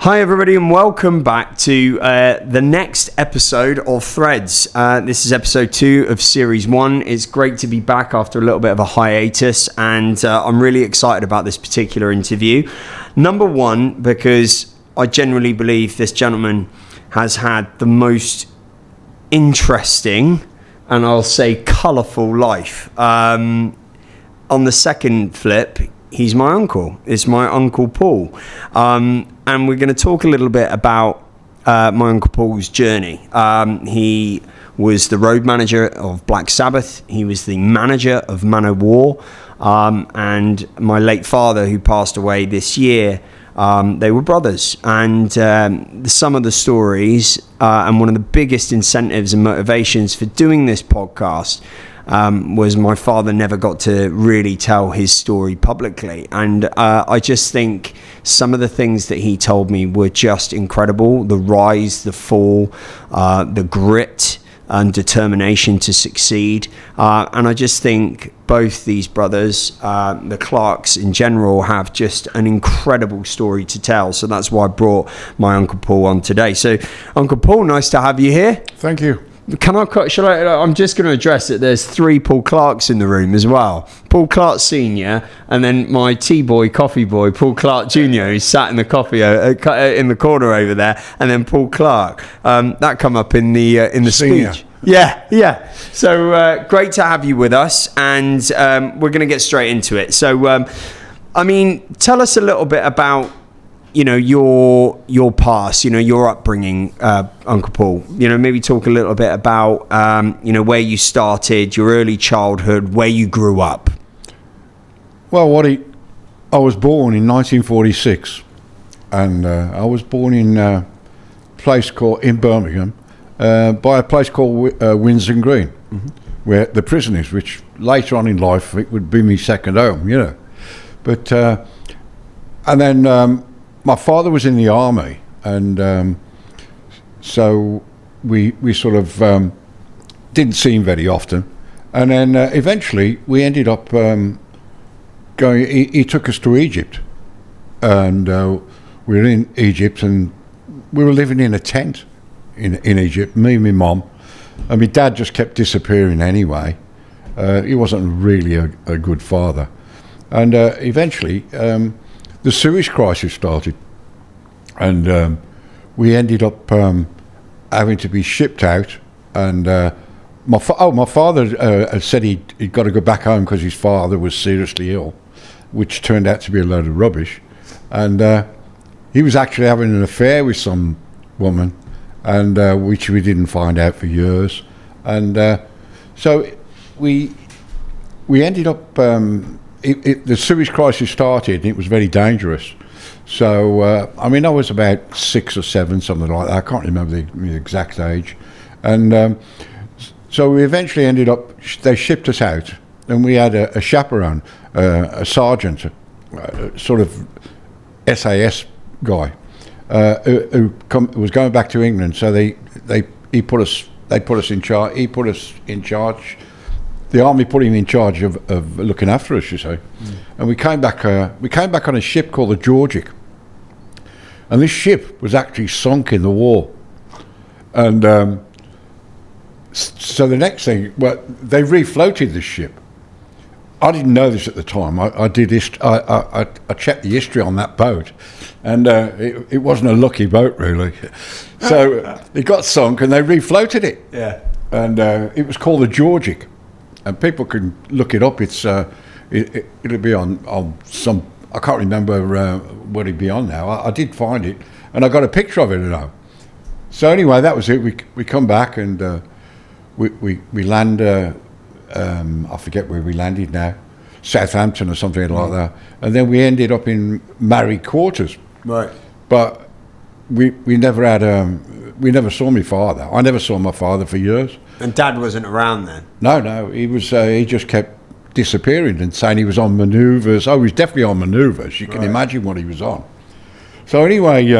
Hi everybody and welcome back to the next episode of Threads. This is episode 2 of series 1. It's great to be back after a little bit of a hiatus, and I'm really excited about this particular interview. Number one, because I genuinely believe this gentleman has had the most interesting and I'll say colourful life. On the second flip, he's my uncle. It's my Uncle Paul. And we're going to talk a little bit about my Uncle Paul's journey. He was the road manager of Black Sabbath. He was the manager of Manowar. And my late father, who passed away this year, they were brothers. And some of the stories and one of the biggest incentives and motivations for doing this podcast was my father never got to really tell his story publicly, and I just think some of the things that he told me were just incredible. The rise, the fall, the grit and determination to succeed, and I just think both these brothers, the Clarks in general, have just an incredible story to tell. So that's why I brought my Uncle Paul on today. So Uncle Paul, nice to have you here. Thank you. I'm just going to address it. There's 3 Paul Clarks in the room as well. Paul Clark Snr, and then my tea-boy, coffee boy, Paul Clark Jr., who's sat in the coffee in the corner over there, and then Paul Clark. That come up in the Senior. speech. Yeah. So great to have you with us, and we're going to get straight into it. So, tell us a little bit about your past, your upbringing, Uncle Paul. Maybe talk a little bit about where you started, your early childhood, where you grew up. Well, I was born in 1946, and I was born in a place in Birmingham, by a place called Windsor Green, where the prison is, which later on in life it would be my second home, But and then. My father was in the army, and so we sort of didn't see him very often. And then eventually we ended up going. He took us to Egypt, and we were in Egypt, and we were living in a tent in Egypt. Me and my mum, and my dad just kept disappearing anyway. He wasn't really a good father, and eventually. The Suez crisis started, and we ended up having to be shipped out. And my father said he'd got to go back home because his father was seriously ill, which turned out to be a load of rubbish. And he was actually having an affair with some woman, and which we didn't find out for years. And so we ended up. The Suez crisis started, and it was very dangerous. So, I was about 6 or 7, something like that. I can't remember the exact age. And so we eventually ended up, they shipped us out, and we had a chaperone, a sergeant, sort of SAS guy, who was going back to England. So they put us in charge. He put us in charge. The army put him in charge of looking after us, you say. And we came back on a ship called the Georgic. And this ship was actually sunk in the war. And so the next thing, they refloated this ship. I didn't know this at the time. I checked the history on that boat, and it wasn't a lucky boat, really. So it got sunk, and they refloated it. Yeah. And it was called the Georgic. And people can look it up. It's it'll be on some. I can't remember what it'd be on now. I did find it, and I got a picture of it now. So anyway, that was it. We come back, and we land. I forget where we landed now, Southampton or something like that. And then we ended up in married quarters. Right. But we never had. We never saw my father. I never saw my father for years. And Dad wasn't around then? No, he was. He just kept disappearing and saying he was on manoeuvres. Oh, he was definitely on manoeuvres. You can imagine what he was on. So anyway,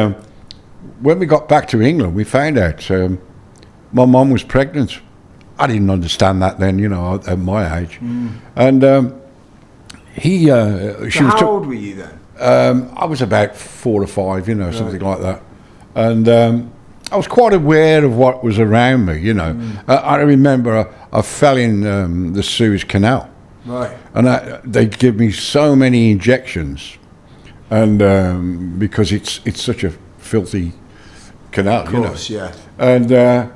when we got back to England, we found out my mum was pregnant. I didn't understand that then, at my age. And How old were you then? I was about 4 or 5, something like that. And I was quite aware of what was around me, I remember I fell in the Suez Canal. Right. And they'd give me so many injections, and because it's such a filthy canal, Of course, yeah. And I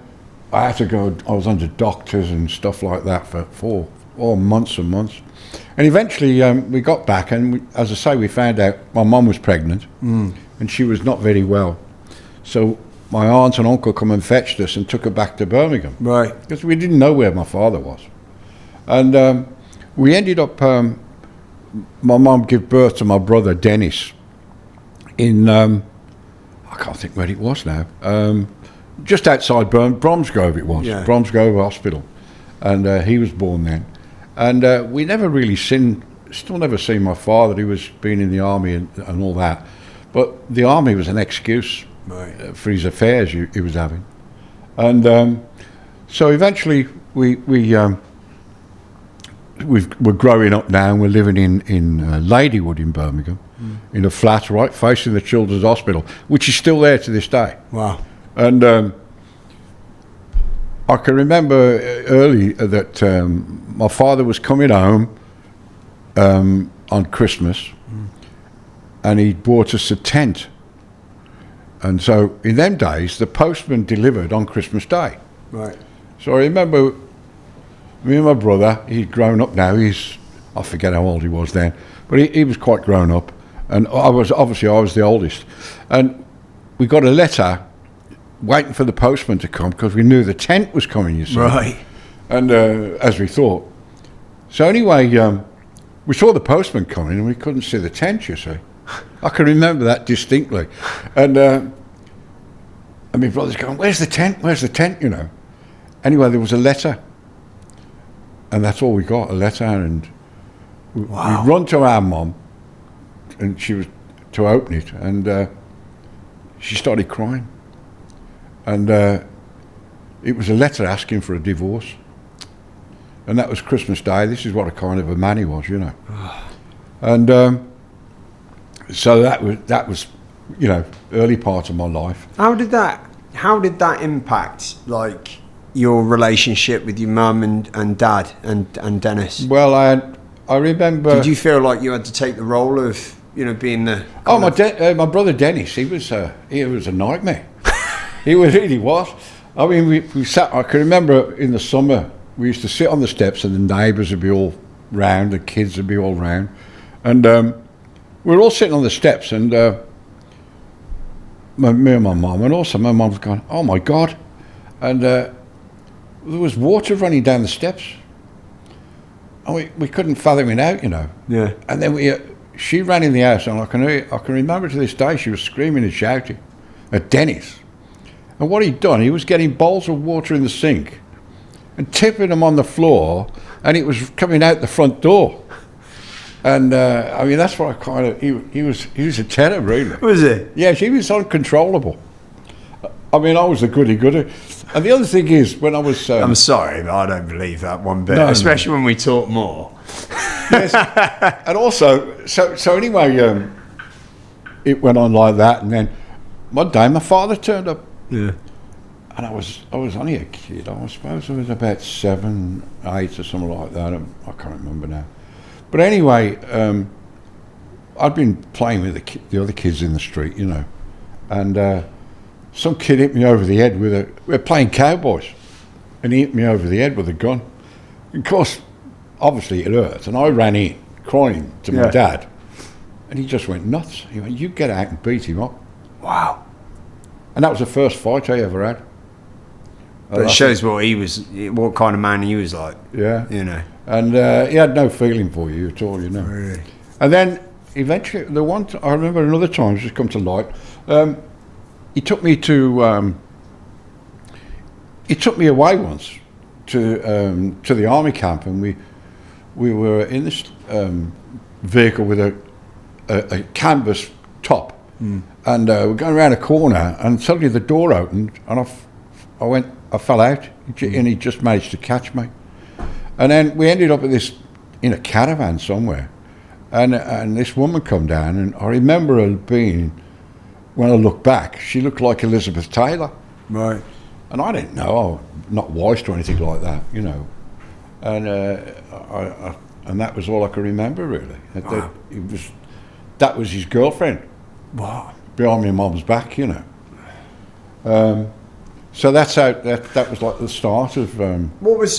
had to go. I was under doctors and stuff like that for months and months, and eventually we got back, and as I say, we found out my mum was pregnant, and she was not very well. So my aunt and uncle come and fetched us and took her back to Birmingham, Right. because we didn't know where my father was, and. We ended up, my mum gave birth to my brother Dennis in, I can't think where it was now, just outside Bromsgrove it was, Yeah. Bromsgrove Hospital, and he was born then. And we never really still never seen my father. He was been in the army and all that, but the army was an excuse for his affairs he was having. And so eventually we're growing up now, and we're living in Ladywood in Birmingham, in a flat right facing the Children's Hospital, which is still there to this day. Wow. And I can remember early that my father was coming home on Christmas, and he bought us a tent. And so in them days, the postman delivered on Christmas Day. Right. So I remember me and my brother, he'd grown up now, I forget how old he was then, but he was quite grown up, and I was the oldest. And we got a letter waiting for the postman to come, because we knew the tent was coming, you see. Right. And as we thought. So anyway, we saw the postman coming, and we couldn't see the tent, you see. I can remember that distinctly. And my brother's going, where's the tent, Anyway, there was a letter. And that's all we got, a letter, and we run to our mum, and she was to open it, and she started crying. And it was a letter asking for a divorce. And that was Christmas Day. This is what a kind of a man he was, And so that was, early part of my life. How did that impact, like, your relationship with your mum and dad and Dennis? Well, I remember. Did you feel like you had to take the role of, being the? My brother Dennis, he was a nightmare. He really was. I mean, we sat. I can remember in the summer we used to sit on the steps, and the neighbours would be all round, the kids would be all round, and we were all sitting on the steps, and me and my mum, and also my mum was going, "Oh my God," and there was water running down the steps, and we couldn't fathom it out, Yeah. And then she ran in the house, and I can remember to this day she was screaming and shouting at Dennis. And what he'd done, he was getting bowls of water in the sink and tipping them on the floor, and it was coming out the front door. And I mean, that's what I kind of. He was a terror, really. Was it? Yeah, he was uncontrollable. I mean, I was a goody-goody. And the other thing is, when I was... I'm sorry, but I don't believe that one bit, No, especially when we talk more. Yes. And also, so anyway, it went on like that, and then one day my father turned up. Yeah. And I was only a kid. I suppose I was about 7, 8 or something like that. I can't remember now. But anyway, I'd been playing with the other kids in the street, and some kid hit me over the head we're playing cowboys, and he hit me over the head with a gun. Of course, obviously it hurt, and I ran in crying to my dad, and he just went nuts. He went, "You get out and beat him up." Wow. And that was the first fight I ever had. But it shows what kind of man he was like. Yeah. And he had no feeling for you at all, Really? And then eventually, I remember another time, it's just come to light. He took me away once to the army camp, and we were in this vehicle with a canvas top, and we're going around a corner, and suddenly the door opened, and I fell out, and he just managed to catch me. And then we ended up in a caravan somewhere, And this woman come down, and I remember her being, when I look back, she looked like Elizabeth Taylor. Right. And I didn't know, not wise or anything like that, you know. And and that was all I could remember, really. Wow. That was his girlfriend. Wow. Behind my mum's back, you know. So that's how that was like the start of. What was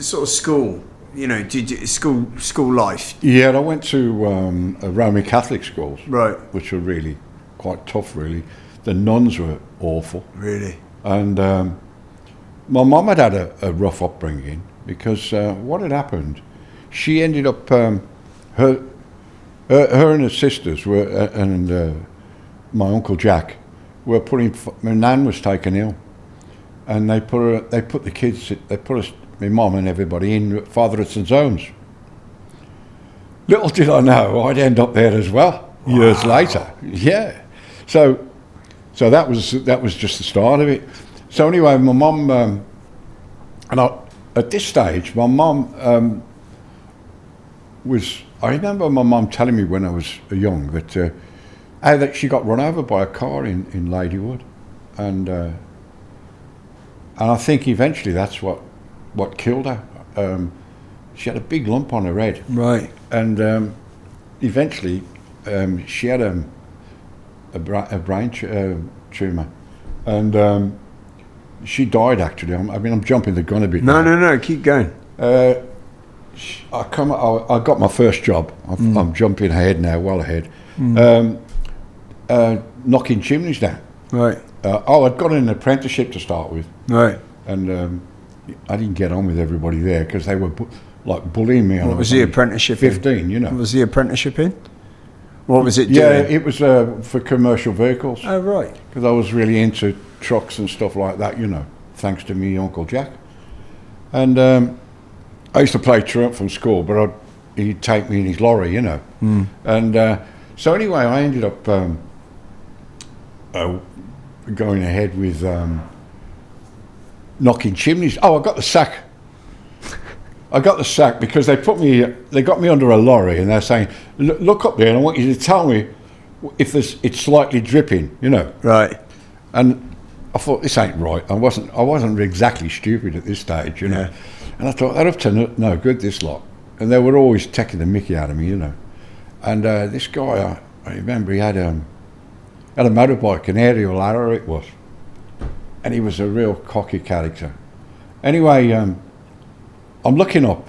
sort of school? You know, school life? Yeah, I went to Roman Catholic schools, Right. which were really quite tough. Really, the nuns were awful. Really. And my mum had a rough upbringing because what had happened, she ended up her and her sisters were and my uncle Jack were my nan was taken ill, and they put us, my mum and everybody, in Father Hudson's homes. Little did I know I'd end up there as well. Wow. Years later. Yeah. So that was just the start of it. So anyway, my mum at this stage, my mum I remember my mum telling me when I was young that how that she got run over by a car in Ladywood, and I think eventually that's what killed her. She had a big lump on her head. Right. And eventually she had a brain tumour, and she died actually. I'm jumping the gun a bit. No, keep going. I got my first job. I'm jumping ahead now, well ahead. Knocking chimneys down. Right. I'd got an apprenticeship to start with. Right. And I didn't get on with everybody there because they were bullying me. What was the apprenticeship 15, in? You know. What was the apprenticeship in? What was it doing? Yeah, it was for commercial vehicles. Oh, right. Because I was really into trucks and stuff like that, you know, thanks to me Uncle Jack. And I used to play truant from school, but he'd take me in his lorry, you know. And so anyway, I ended up going ahead with knocking chimneys. Oh, I got the sack. I got the sack because they got me under a lorry, and they're saying, look up there, and I want you to tell me if it's slightly dripping, you know. Right. And I thought, this ain't right. I wasn't exactly stupid at this stage, you know. Yeah. And I thought, they're up to no good, this lot. And they were always taking the mickey out of me, you know. And this guy, I remember he had a motorbike, an aerial ladder it was. And he was a real cocky character. Anyway, I'm looking up,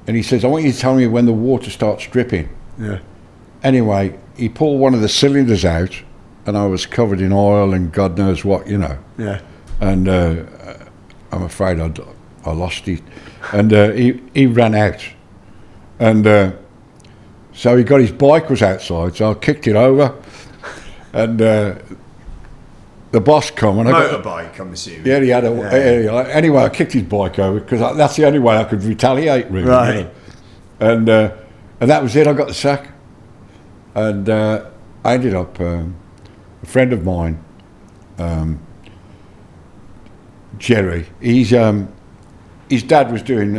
and he says, I want you to tell me when the water starts dripping. Yeah. Anyway, he pulled one of the cylinders out, and I was covered in oil and God knows what, you know. Yeah. And I'm afraid I lost it. And he ran out. And so he got his bike was outside, so I kicked it over. And the boss come. And Motorbike, I'm assuming. Yeah, he had anyway, I kicked his bike over because that's the only way I could retaliate, really. Right. You know? And that was it. I got the sack. And I ended up, a friend of mine, Jerry, his dad was doing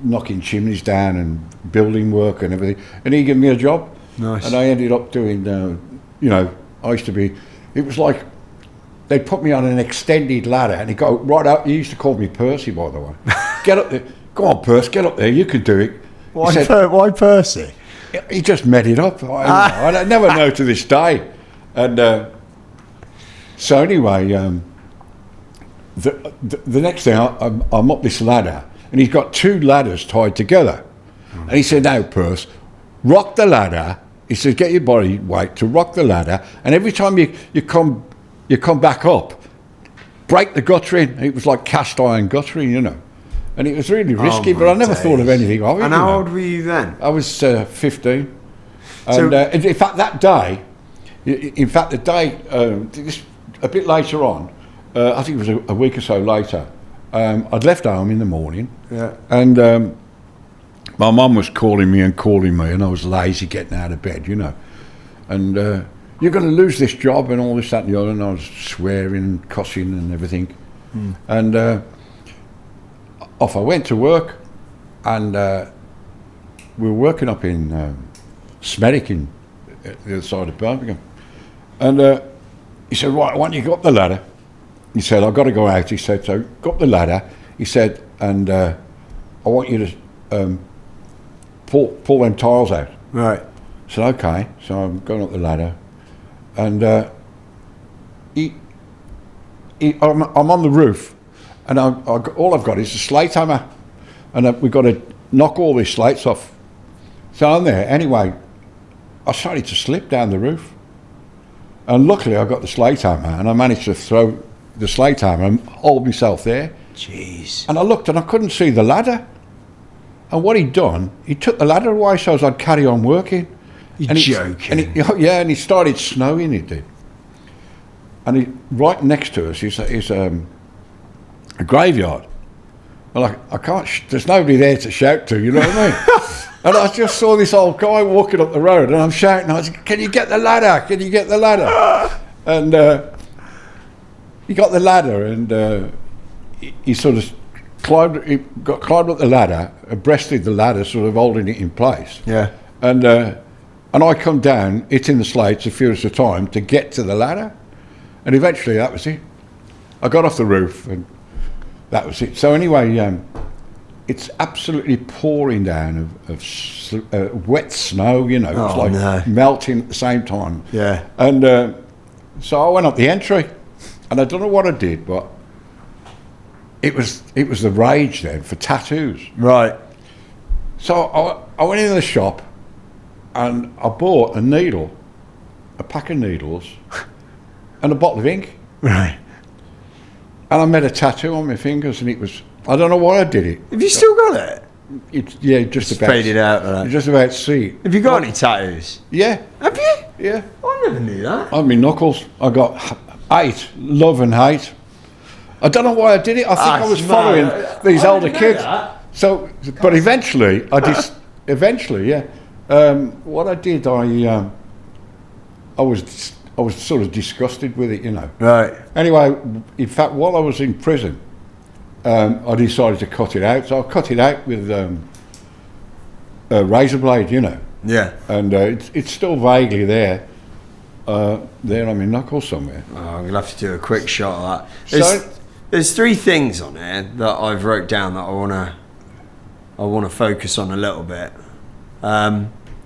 knocking chimneys down and building work and everything, and he gave me a job. Nice. And I ended up doing, you know, it was like they put me on an extended ladder, and he got right up. He used to call me Percy, by the way. Get up there, go on, Percy, get up there. You can do it. Why Percy? He just made it up. I never know to this day. And so anyway, the next thing, I'm up this ladder, and he's got two ladders tied together. And he said, now, Perce, rock the ladder. He says, get your body weight to rock the ladder, and every time you come back up, break the guttering. It was like cast iron guttering, you know. And it was really risky, but I never thought of anything of it. And how old were you then? I was 15. And in fact, that day, a bit later on, I think it was a week or so later, I'd left home in the morning. Yeah. And my mum was calling me, and I was lazy getting out of bed, you know. And you're going to lose this job and all this, that and the other. And I was swearing and cussing and everything. And off I went to work, and we were working up in Smethwick at the other side of Birmingham. And he said, right, why don't you go up the ladder? He said, I've got to go out. He said, so go up the ladder. He said, and I want you to pull them tiles out. Right. I said, okay. So I'm going up the ladder. And I'm on the roof. And all I've got is a slate hammer. And we've got to knock all these slates off. So I'm there. Anyway, I started to slip down the roof. And luckily I got the slate hammer and I managed to throw the slate hammer and hold myself there. Jeez. And I looked and I couldn't see the ladder. And what he'd done, he took the ladder away so as I'd carry on working. You're joking. And he started snowing, he did. And right next to us is a graveyard. And I can't, there's nobody there to shout to, you know what I mean? And I just saw this old guy walking up the road and I'm shouting, I said, can you get the ladder? Can you get the ladder? And he got the ladder and he sort of climbed up the ladder, breasted the ladder, sort of holding it in place. Yeah. And I come down, hitting the slates a few at a time to get to the ladder. And eventually that was it. I got off the roof and that was it. So anyway, it's absolutely pouring down of wet snow, you know. It's like melting at the same time. Yeah. And so I went up the entry, and I don't know what I did, but it was the rage then for tattoos. Right. So I went into the shop, and I bought a pack of needles, and a bottle of ink. Right. And I made a tattoo on my fingers, and it was, I don't know why I did it. Have you still got it? Just It's about. faded out. Like that. Just about see it. Have you got any tattoos? Yeah. Have you? Yeah. I never knew that. On my knuckles, I got 8, love and hate. I don't know why I did it. I think I was following these older kids. So, but eventually, what I did, I was sort of disgusted with it, you know. Right. Anyway, in fact, while I was in prison, I decided to cut it out. So I cut it out with a razor blade, you know. Yeah. And it's still vaguely there on my knuckle somewhere. Oh, I'm gonna have to do a quick shot of that. There's 3 things on here that I've wrote down that I wanna focus on a little bit.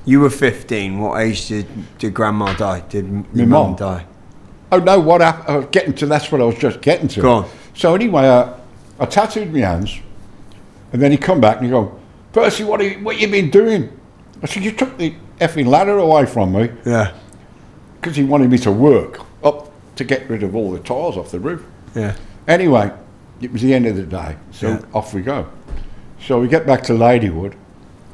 You were 15. What age did Grandma die? Did your mum die? Oh no! What happened? I was getting to. That's what I was just getting to. Go on. So anyway, I tattooed my hands, and then he come back and he go, Percy, what you been doing? I said, you took the effing ladder away from me. Yeah. Because he wanted me to work up to get rid of all the tiles off the roof. Yeah. Anyway, it was the end of the day, so off we go. So we get back to Ladywood,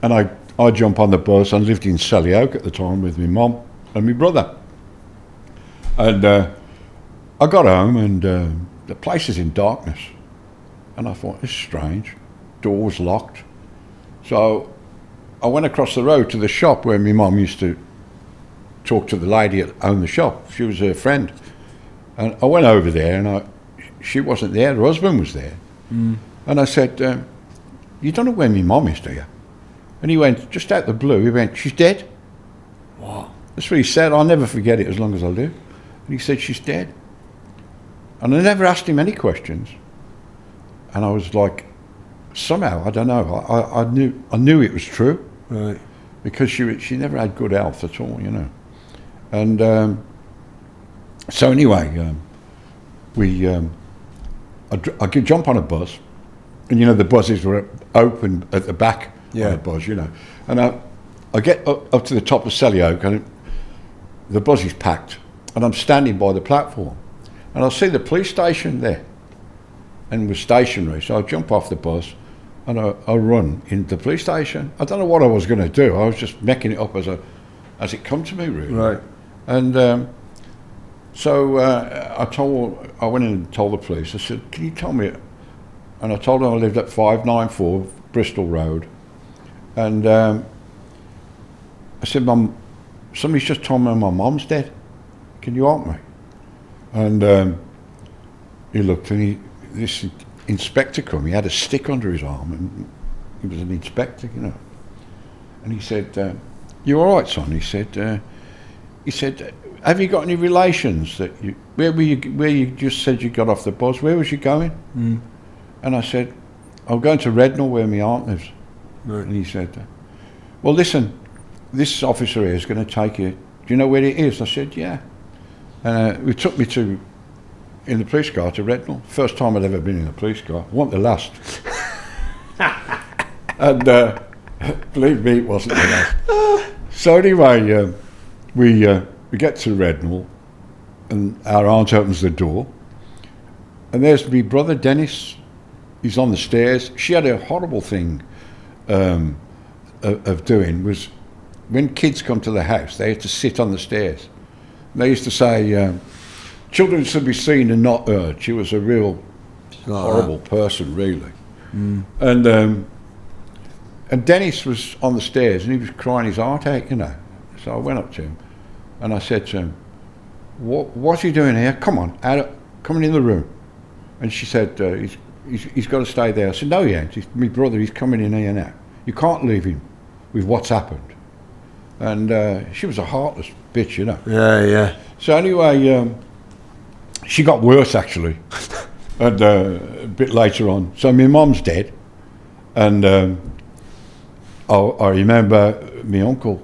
and I jump on the bus. I lived in Selly Oak at the time with my mum and my brother. And I got home, and the place is in darkness. And I thought, it's strange. Door was locked. So I went across the road to the shop where my mum used to talk to the lady that owned the shop. She was her friend. And I went over there, and she wasn't there. Her husband was there. Mm. And I said, you don't know where my mum is, do you? And he went, just out the blue, he went, she's dead. What? That's what he said. I'll never forget it as long as I live. And he said, she's dead. And I never asked him any questions. And I was like, somehow, I don't know, I knew it was true. Right. Because she never had good health at all, you know. And so anyway, I could jump on a bus, and you know the buses were open at the back on the bus, you know. And I get up to the top of Selly Oak, and the bus is packed, and I'm standing by the platform, and I see the police station there, and was stationary. So I jump off the bus, and I run into the police station. I don't know what I was going to do. I was just making it up as it come to me, really. Right. And so I went in and told the police. I said, "Can you tell me?" And I told them I lived at 594 Bristol Road. And I said, "Mum, somebody's just told me my mum's dead. Can you help me?" And he looked, and this inspector come. He had a stick under his arm, and he was an inspector, you know. And he said, "You all right, son?" He said, "Have you got any relations that you? Where you just said you got off the bus? Where was you going?" And I said, "I'm going to Rednall where my aunt lives." Right. And he said, "Well, listen, this officer here is going to take you. Do you know where it is?" I said, "Yeah." And he took me in the police car to Rednall. First time I'd ever been in a police car. I want the last. And believe me, it wasn't the last. So anyway, we get to Rednall, and our aunt opens the door, and there's my brother Dennis. He's on the stairs. She had a horrible thing of doing was when kids come to the house, they had to sit on the stairs. They used to say, children should be seen and not heard. She was a real horrible person, really. And Dennis was on the stairs and he was crying his heart out, you know. So I went up to him and I said to him, "What's he doing here? Come on, come in the room." And she said, he's got to stay there. I said, "No, he ain't. He's my brother. He's coming in here now. You can't leave him with what's happened." And she was a heartless bitch, you know. Yeah. So anyway, she got worse actually, and a bit later on. So my mum's dead, and I remember my uncle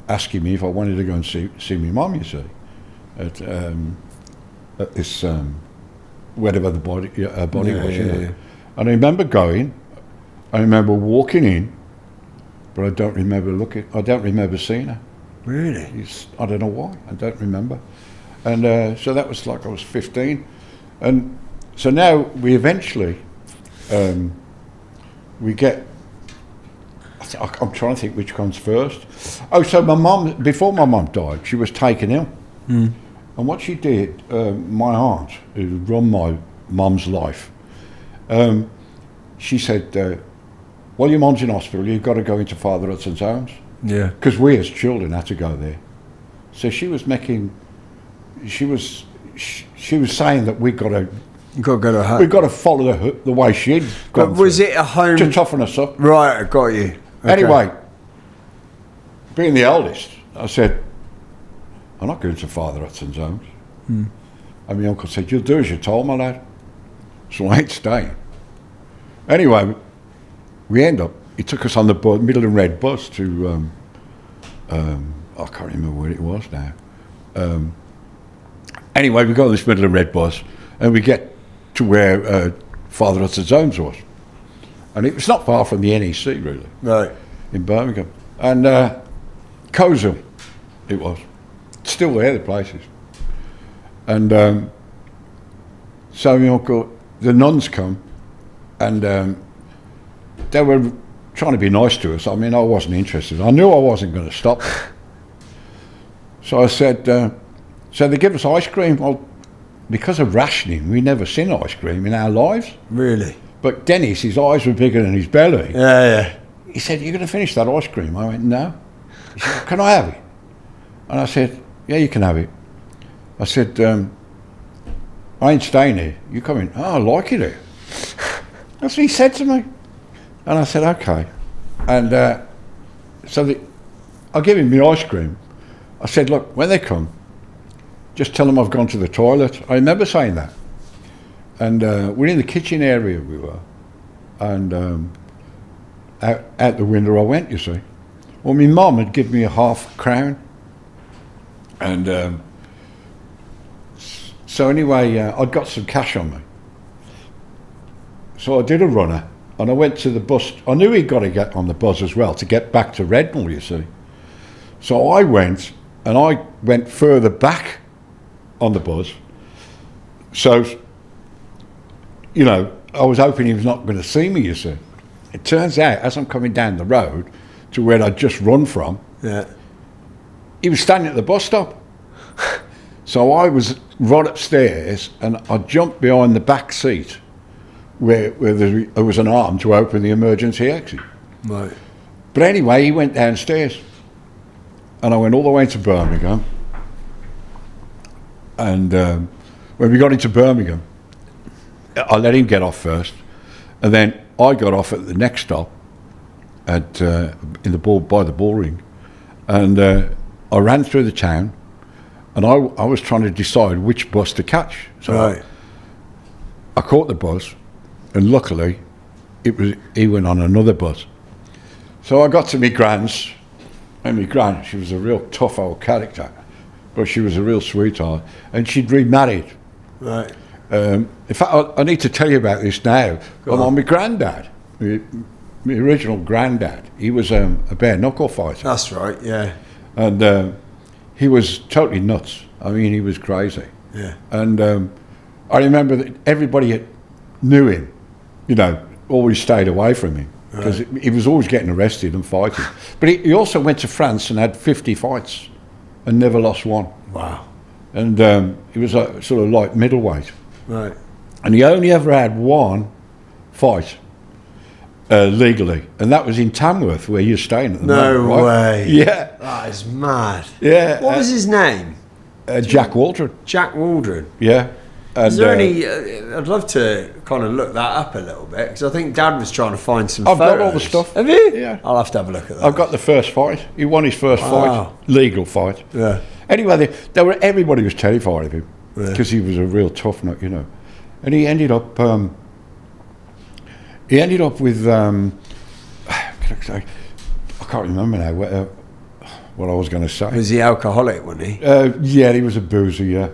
asking me if I wanted to go and see my mum. You see, at this wherever the body was. Yeah. And I remember going. I remember walking in, but I don't remember looking. I don't remember seeing her. Really? I don't know why. I don't remember. And so that was like I was 15. And so now we eventually, we get, I'm trying to think which comes first. Oh, so my mum, before my mum died, she was taken ill. And what she did, my aunt, who run my mum's life, she said, "Well, your mum's in hospital, you've got to go into Father Hudson's Homes." Yeah. Because we as children had to go there. So she was saying that we got to go to her. we got to follow the way she'd gone. But was through it a home to toughen us up? Right, I got you. Okay. Anyway, being the eldest, I said, "I'm not going to Father Hudson's Homes." And my uncle said, "You'll do as you're told, my lad." So I ain't staying. Anyway, we end up. He took us on the Middle and Red bus to, I can't remember where it was now. Anyway, we go on this Middle and Red bus and we get to where Father Hudson's Homes was. And it was not far from the NEC, really. Right. In Birmingham. And Cozel, it was. Still there, the places. And so my uncle, the nuns come and they were trying to be nice to us. I mean, I wasn't interested. I knew I wasn't going to stop. So I said, so they give us ice cream. Well, because of rationing, we never seen ice cream in our lives. Really? But Dennis, his eyes were bigger than his belly. Yeah. He said, "You're going to finish that ice cream?" I went, "No." He said, "Can I have it?" And I said, "Yeah, you can have it." I said, "I ain't staying here. You come in." "Oh, I like it here." That's what he said to me. And I said, "Okay." And I gave him the ice cream. I said, "Look, when they come, just tell them I've gone to the toilet." I remember saying that. And we're in the kitchen area, we were. And out the window I went, you see. Well, my mum had given me a £0.50. And so anyway, I'd got some cash on me. So I did a runner. And I went to the bus. I knew he'd got to get on the bus as well to get back to Redmond, you see. So I went, and I went further back on the bus. So, you know, I was hoping he was not going to see me, you see. It turns out, as I'm coming down the road to where I'd just run from, he was standing at the bus stop. So I was right upstairs, and I jumped behind the back seat where there was an arm to open the emergency exit. Right. But anyway, he went downstairs. And I went all the way to Birmingham. And when we got into Birmingham, I let him get off first. And then I got off at the next stop. by the ball ring, and I ran through the town, and I was trying to decide which bus to catch. So I caught the bus, and luckily, he went on another bus. So I got to my gran's, and my gran, she was a real tough old character, but she was a real sweetheart, and she'd remarried. Right. In fact, I need to tell you about this now. My granddad, my original granddad, he was a bare knuckle fighter. That's right, yeah. And he was totally nuts. I mean, he was crazy. Yeah. And I remember that everybody knew him, always stayed away from him, because he was always getting arrested and fighting. But he also went to France and had 50 fights and never lost one. Wow. And he was a sort of like middleweight. Right. And he only ever had one fight legally, and that was in Tamworth, where you're staying at the moment. No way. Yeah. That is mad. Yeah. What was his name? Jack Waldron. Jack Waldron. Yeah. And, is there any... I'd love to kind of look that up a little bit, because I think Dad was trying to find some photos. I've got all the stuff. Have you? Yeah. I'll have to have a look at that. I've got the first fight. He won his first fight, legal fight. Yeah. Anyway, everybody was terrified of him, because he was a real tough nut, And he ended up... with... I can't remember now what I was going to say. Was he alcoholic, wasn't he? Yeah, he was a boozer, yeah.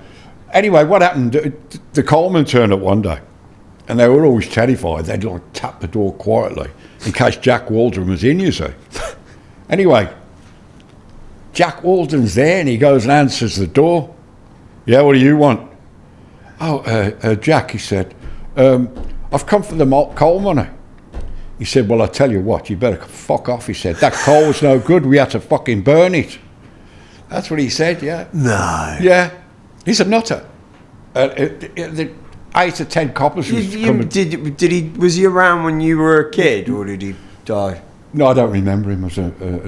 Anyway, what happened, the Coleman turned up one day, and they were always terrified. They'd like tap the door quietly in case Jack Waldron was in, you see. Anyway, Jack Waldron's there, and he goes and answers the door. Yeah, what do you want? Oh, Jack, he said, I've come for the coal money. He said, well, I tell you what, you better fuck off. He said, that coal was no good. We had to fucking burn it. That's what he said, yeah. No. Yeah. He's a nutter. The 8 or 10 coppers was was he around when you were a kid, or did he die? No, I don't remember him as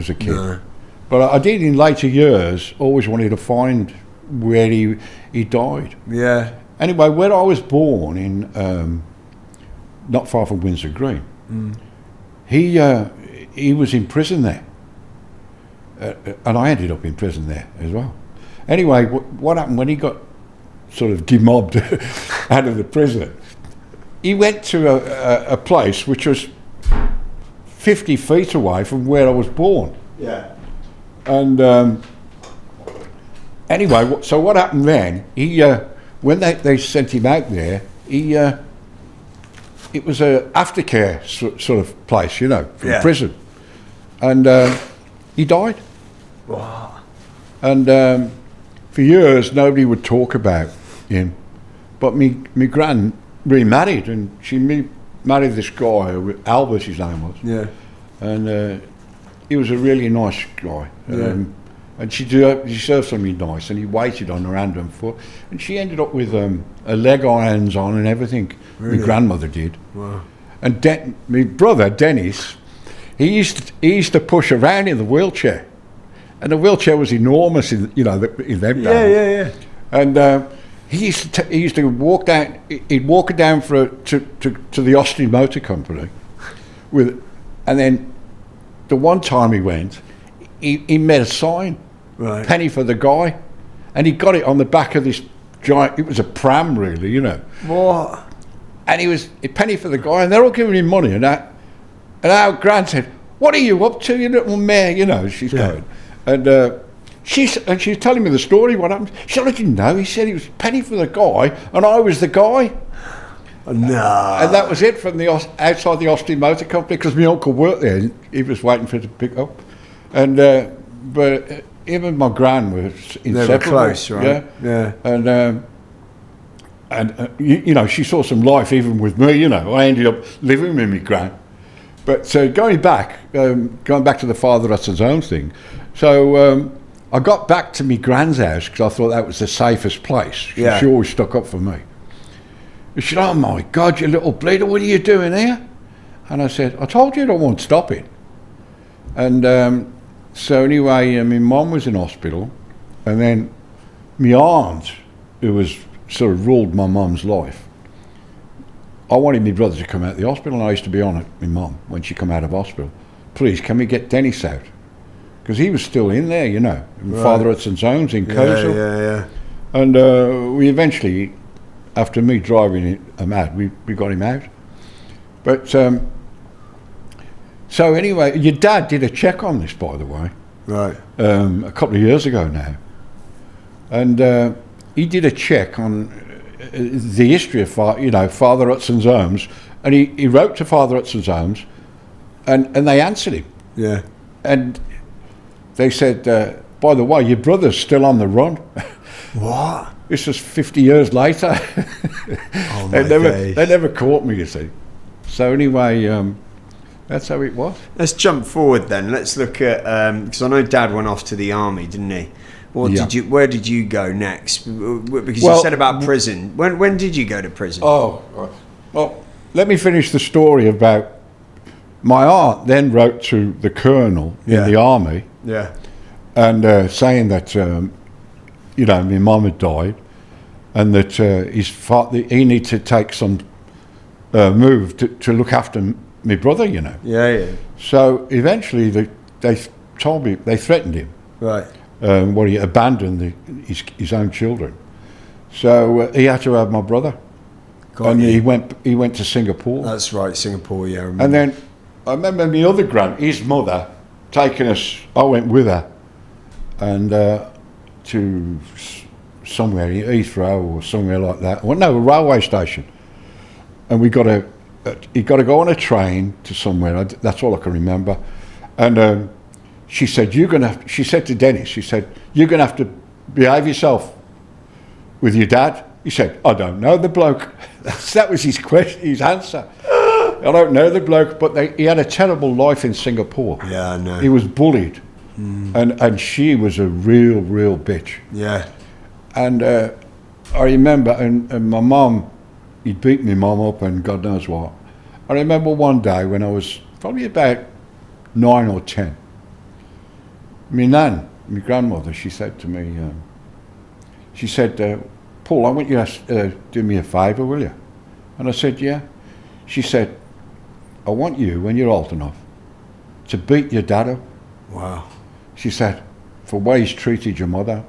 a kid. No. But I did in later years always wanted to find where he died. Yeah. Anyway, where I was born in not far from Windsor Green, he was in prison there, and I ended up in prison there as well. Anyway, what happened when he got sort of demobbed out of the prison? He went to a place which was 50 feet away from where I was born. Yeah. And anyway, so what happened then? He when they sent him out there, it was a aftercare sort of place, from prison, and he died. Wow. And for years nobody would talk about him, but me gran remarried, and she married this guy, Albert his name was. Yeah. And he was a really nice guy. Yeah. And she served something nice, and he waited on her hand and foot, and she ended up with a leg irons on and everything. Really? My grandmother did. Wow. And my brother Dennis, he used to push around in the wheelchair, and the wheelchair was enormous in them days. Yeah. And he used to walk down. He'd walk it down to the Austin Motor Company, and then the one time he went, he made a sign. Right. Penny for the guy, and he got it on the back of this giant. It was a pram, really, What? And he was a penny for the guy, and they're all giving him money. And our gran said, "What are you up to, you little mare?" She's going, and she's telling me the story. What happened? She said, "I didn't know." He said he was penny for the guy, and I was the guy. No. And that was it from the outside the Austin Motor Company, because my uncle worked there. And he was waiting for it to pick up, and but. Him and my gran were inseparable. They were close, right? Yeah. And she saw some life even with me. I ended up living with my gran. But going back to the father at his own thing. So I got back to my gran's house because I thought that was the safest place. Yeah. She always stuck up for me. She said, "Oh my God, you little bleeder, what are you doing here?" And I said, "I told you I don't want stopping." And so anyway, my mum was in hospital, and then my aunt, who was sort of ruled my mum's life, I wanted my brother to come out of the hospital, and I used to be on it, my mum, when she come out of hospital. please, can we get Dennis out? Because he was still in there, you know, in Father Hudson's Homes in Kozel. Yeah. And we eventually, after me driving him out, we got him out. But so anyway, your dad did a check on this, by the way. Right. A couple of years ago now. And he did a check on the history of Father Hudson's Homes, and he wrote to Father Hudson's Homes, and they answered him. Yeah. And they said, by the way, your brother's still on the run. What? This was 50 years later. Oh my days. They never caught me, you see. So anyway, that's how it was. Let's jump forward then. Let's look at because I know Dad went off to the army, didn't he? Where did you go next? Because you said about prison. When did you go to prison? Oh, well, let me finish the story about my aunt. Then wrote to the colonel in the army, and saying that my mum had died, and that he needed to take some move to look after my brother, you know. Yeah. So eventually they told me, they threatened him. Right. He abandoned his own children. So he had to have my brother. He went to Singapore. That's right, Singapore, yeah. I remember. And then I remember my other his mother, taking us, I went with her, and to somewhere, Heathrow or somewhere like that. Well, no, a railway station. And he got to go on a train to somewhere. That's all I can remember. And she said, she said to Dennis, she said, you're going to have to behave yourself with your dad. He said, I don't know the bloke. That was his answer. I don't know the bloke, but he had a terrible life in Singapore. Yeah, I know. He was bullied. And she was a real bitch. Yeah. And I remember, and my mum, he'd beat my mum up and God knows what. I remember one day when I was probably about 9 or 10, my nan, my grandmother, she said to me, Paul, I want you to do me a favour, will you? And I said, yeah. She said, I want you, when you're old enough, to beat your dad up. Wow. She said, for the way he's treated your mother.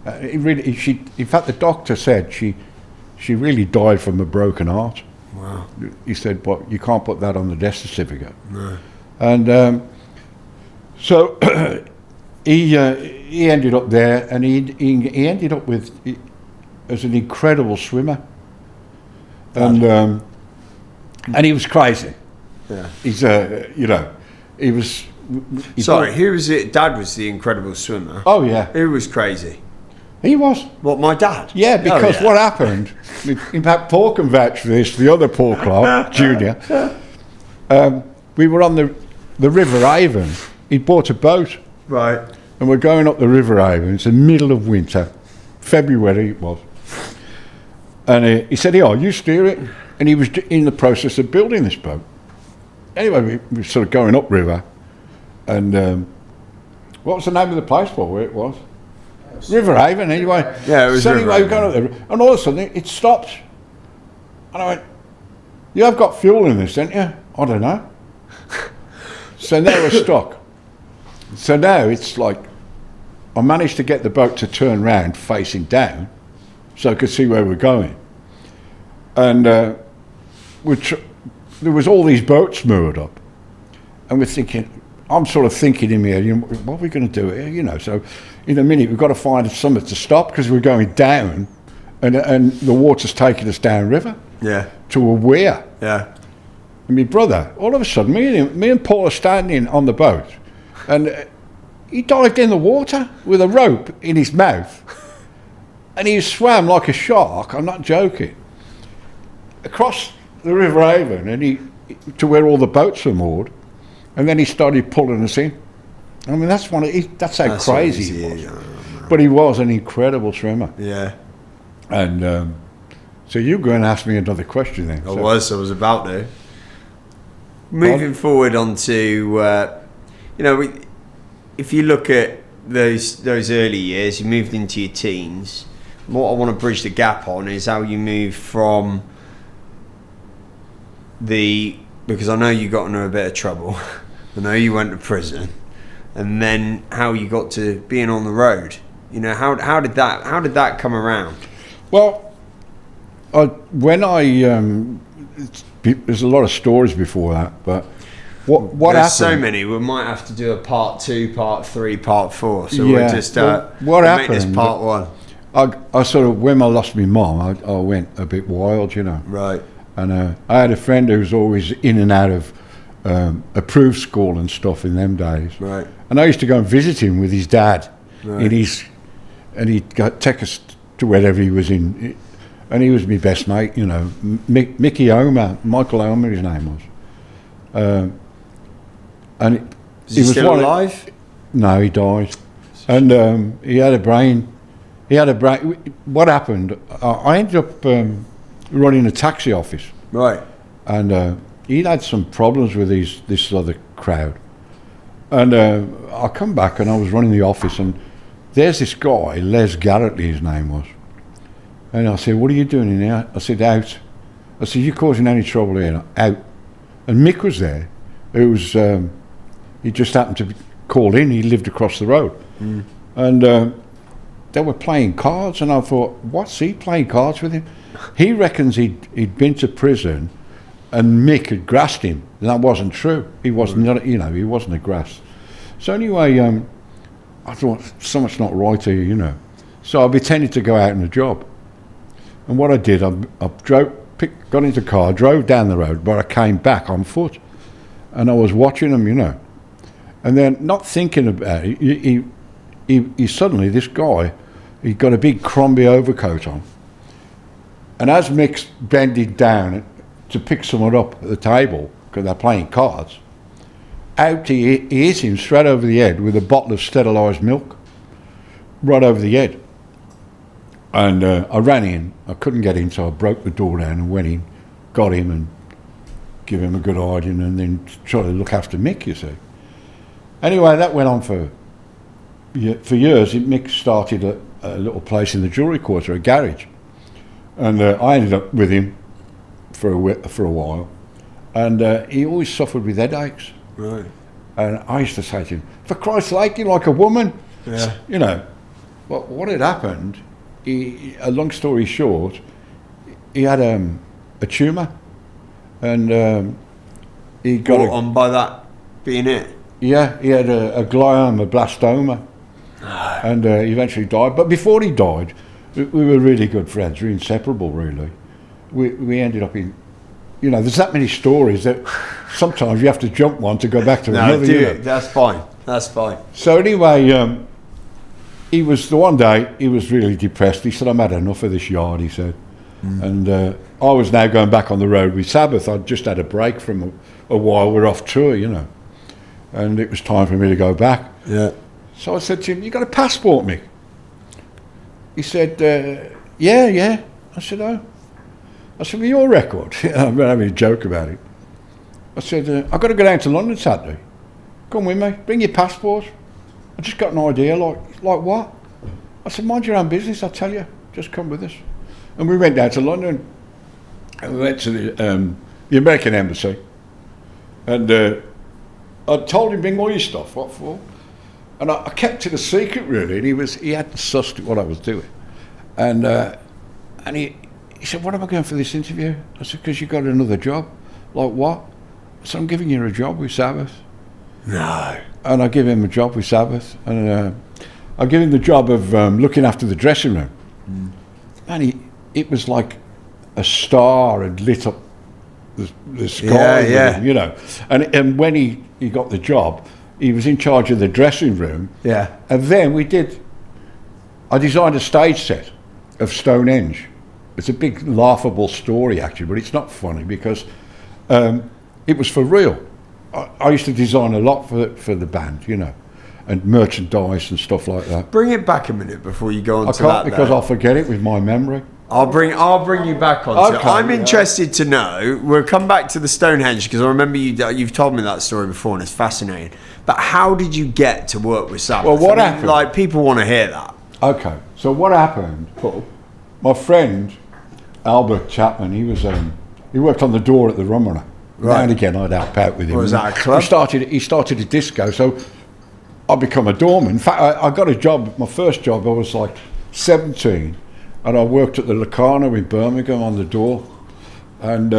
In fact, the doctor said she really died from a broken heart. Wow. He said, but you can't put that on the death certificate. No. And so he ended up there, and he ended up as an incredible swimmer. And he was crazy. Yeah. He's he was. Sorry, who was it? Dad was the incredible swimmer. Oh yeah. Who was crazy? He was. What, my dad? Yeah, because what happened, in fact, Paul can vouch for this, the other Paul Clark, Jr. We were on the River Avon. He bought a boat. Right. And we're going up the River Avon. It's the middle of winter. February it was. And he said, you steer it. And he was in the process of building this boat. Anyway, we were sort of going upriver. And what was the name of the place where it was? River Haven, anyway. Yeah, it was. So anyway, we're going up there, and all of a sudden it stopped. And I went, you have got fuel in this, haven't you? I don't know. So now we're stuck. So now it's like, I managed to get the boat to turn round facing down so I could see where we're going. And there was all these boats moored up. And we're thinking, I'm sort of thinking in my head, what are we going to do here? So in a minute we've got to find something to stop because we're going down and the water's taking us downriver. Yeah. To a weir. Yeah. And my brother, all of a sudden, me and Paul are standing on the boat, and he dived in the water with a rope in his mouth, and he swam like a shark, I'm not joking, across the River Avon and to where all the boats were moored. And then he started pulling us in. I mean, that's how crazy he was. But he was an incredible swimmer. Yeah. And so you're going to ask me another question then. I was about to. Moving forward onto, if you look at those early years, you moved into your teens. What I want to bridge the gap on is how you move from because I know you got into a bit of trouble I know you went to prison, and then how you got to being on the road. You know, how did that come around? Well, there's a lot of stories before that, but what There's happened? so many. We might have to do a part 2, part 3, part 4. So Yeah. we'll just What we'll make happened? this part 1. I sort of, when I lost my mum, I went a bit wild, you know. Right. And I had a friend who was always in and out of approved school and stuff in them days. Right. And I used to go and visit him with his dad, Right. and he'd take us to wherever he was in. And he was my best mate, you know. Michael Omer, his name was. Is he still alive? No, he died. And he had a brain. What happened? I ended up running a taxi office, Right. and he'd had some problems with this other crowd. And I come back, and I was running the office, and there's this guy, Les Garrettley, his name was. And I said, "What are you doing in here?" I said, "Out." I said, "You causing any trouble here?" Out. And Mick was there. Who was he just happened to be called in. He lived across the road, and they were playing cards. And I thought, "What's he playing cards with him?" He reckons he'd been to prison, and Mick had grassed him. And that wasn't true. He wasn't, you know, he wasn't a grass. So anyway, I thought something's not right here, you know. So I pretended to go out on a job. And what I did, I got into the car, drove down the road, but I came back on foot. And I was watching him, you know. And then, not thinking about it, he suddenly, this guy, he got a big Crombie overcoat on. And as Mick's bending down to pick someone up at the table, because they're playing cards, out he hit him straight over the head with a bottle of sterilised milk, right over the head. And I ran in. I couldn't get in, so I broke the door down and went in, got him and give him a good hiding, and then try to look after Mick, you see. Anyway, that went on for years. Mick started a little place in the jewellery quarter, a garage. And I ended up with him for a while. And he always suffered with headaches. Right. And I used to say to him, "For Christ's sake, you're like a woman." Yeah. You know. But what had happened, a long story short, he had a tumour. And he got Brought on by that being it. Yeah, he had a glioblastoma. And he eventually died. But before he died, we were really good friends. We were inseparable, really. We ended up in, you know, there's that many stories that sometimes you have to jump one to go back to another. Do you know. it. That's fine. That's fine. So anyway, he was, the one day, he was really depressed. He said, "I've had enough of this yard," he said. And I was now going back on the road with Sabbath. I'd just had a break from a while. We're off tour, you know. And it was time for me to go back. Yeah. So I said to him, "You got a passport, Mick?" He said, yeah. I said, "Oh." I said, "Well, your record." I'm having a joke about it. I said, "I've got to go down to London Saturday. Come with me. Bring your passport. I just got an idea." Like what? I said, "Mind your own business, I tell you. Just come with us." And we went down to London. And we went to the American Embassy. And I told him, "Bring all your stuff." What for? And I kept it a secret, really. And he had sussed what I was doing. And he said, "What am I going for this interview?" I said, "Because you got another job." "Like what?" I said, "I'm giving you a job with Sabbath." No. And I give him a job with Sabbath. And I give him the job of looking after the dressing room. And it was like a star had lit up the sky, with him, you know. And when he got the job, he was in charge of the dressing room. Yeah. And then I designed a stage set of Stonehenge. It's a big laughable story, actually, but it's not funny because it was for real. I used to design a lot for the band, you know, and merchandise and stuff like that. Bring it back a minute before you go on I to can't that. because I'll forget it with my memory. I'll bring you back on. Okay, I'm yeah. interested to know. We'll come back to the Stonehenge because I remember you've told me that story before and it's fascinating. But how did you get to work with Sabbath? Well, what happened? Like people want to hear that. Okay, so what happened? My friend Albert Chapman, he worked on the door at the Rum Runner, Now and again, I'd help out with him. Was that a club? He started a disco, so I become a doorman. In fact, I got a job. My first job, I was like 17, and I worked at the Locarno in Birmingham on the door, and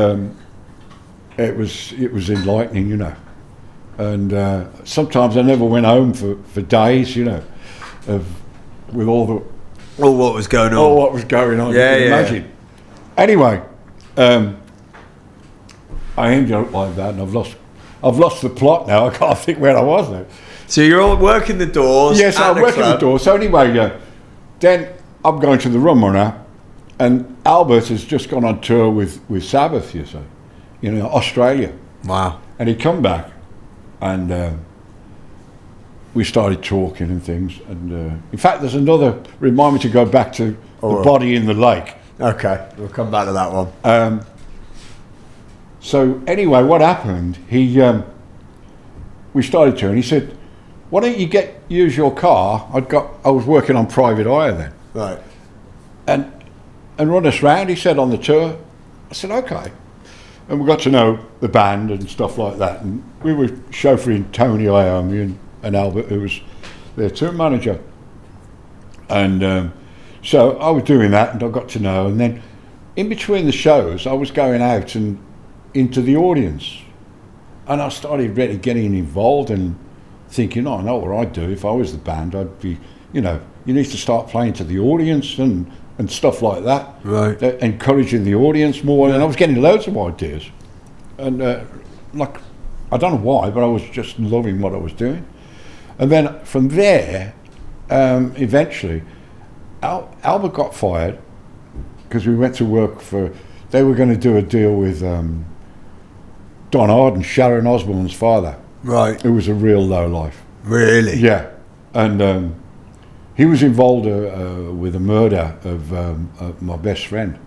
it was enlightening, you know. And sometimes I never went home for days, you know, with all what was going on. All what was going on. Yeah, you can imagine. Anyway, I ended up like that, and I've lost the plot now. I can't think where I was now. So you're all working the doors. Yes, I'm working the doors. So anyway, then I'm going to the rum runner, and Albert has just gone on tour with Sabbath, you see, in Australia. Wow. And he come back, and we started talking and things. And in fact, there's another. Remind me to go back to the body in the lake. Okay, we'll come back to that one. So anyway, what happened? We started touring. He said, "Why don't you use your car?" I was working on private hire then. Right. And run us round. He said on the tour. I said, "Okay." And we got to know the band and stuff like that. And we were chauffeuring Tony Iommi and Albert, who was their tour manager. And so I was doing that, and I got to know. And then in between the shows, I was going out and into the audience. And I started really getting involved and thinking, I know what I'd do if I was the band. I'd be, you need to start playing to the audience and stuff like that. Right. Encouraging the audience more. And I was getting loads of ideas. And I don't know why, but I was just loving what I was doing. And then from there, eventually, Albert got fired because we went to work they were going to do a deal with Don Arden, Sharon Osbourne's father. Right. Who was a real lowlife. Really? Yeah. And he was involved with the murder of my best friend,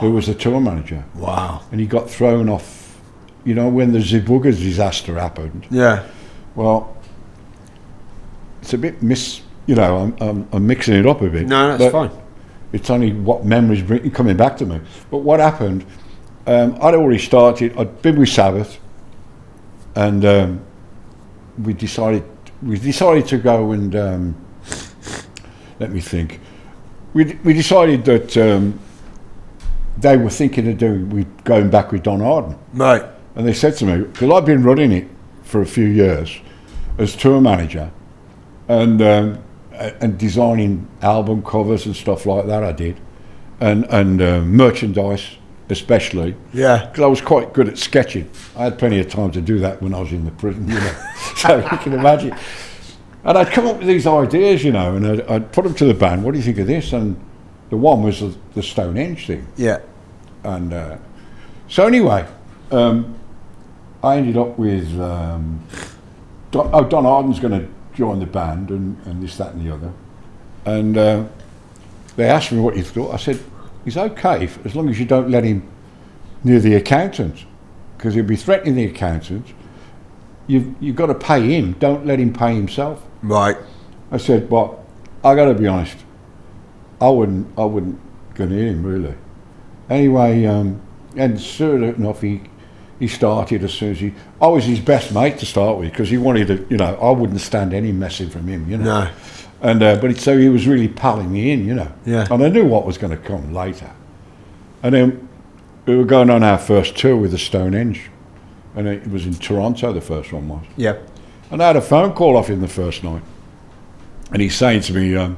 who was a tour manager. Wow. And he got thrown off, when the Zeebrugge disaster happened. Yeah. Well, it's a bit I'm mixing it up a bit. No, that's fine. It's only what memories coming back to me. But what happened, I'd already started, I'd been with Sabbath, and we decided to go and, let me think, we decided that they were thinking of going back with Don Arden. Right. And they said to me, because I've been running it for a few years as tour manager, and designing album covers and stuff like that I did, and merchandise especially. Yeah. Because I was quite good at sketching. I had plenty of time to do that when I was in the prison, so you can imagine. And I'd come up with these ideas, and I'd put them to the band. What do you think of this? And the one was the Stonehenge thing. Yeah. And so anyway, I ended up with Don Arden's going to join the band and this, that and the other. And they asked me what he thought. I said, he's okay as long as you don't let him near the accountant, because he'll be threatening the accountant. You've got to pay him. Don't let him pay himself. Right. I said, well, I got to be honest. I wouldn't go near him really. Anyway, and sure enough, he started as soon as I was his best mate to start with, because he wanted to, I wouldn't stand any messing from him, No. And so he was really palling me in, Yeah. And I knew what was going to come later. And then we were going on our first tour with the Stonehenge, and it was in Toronto. The first one was. Yeah. And I had a phone call off him the first night, and he's saying to me,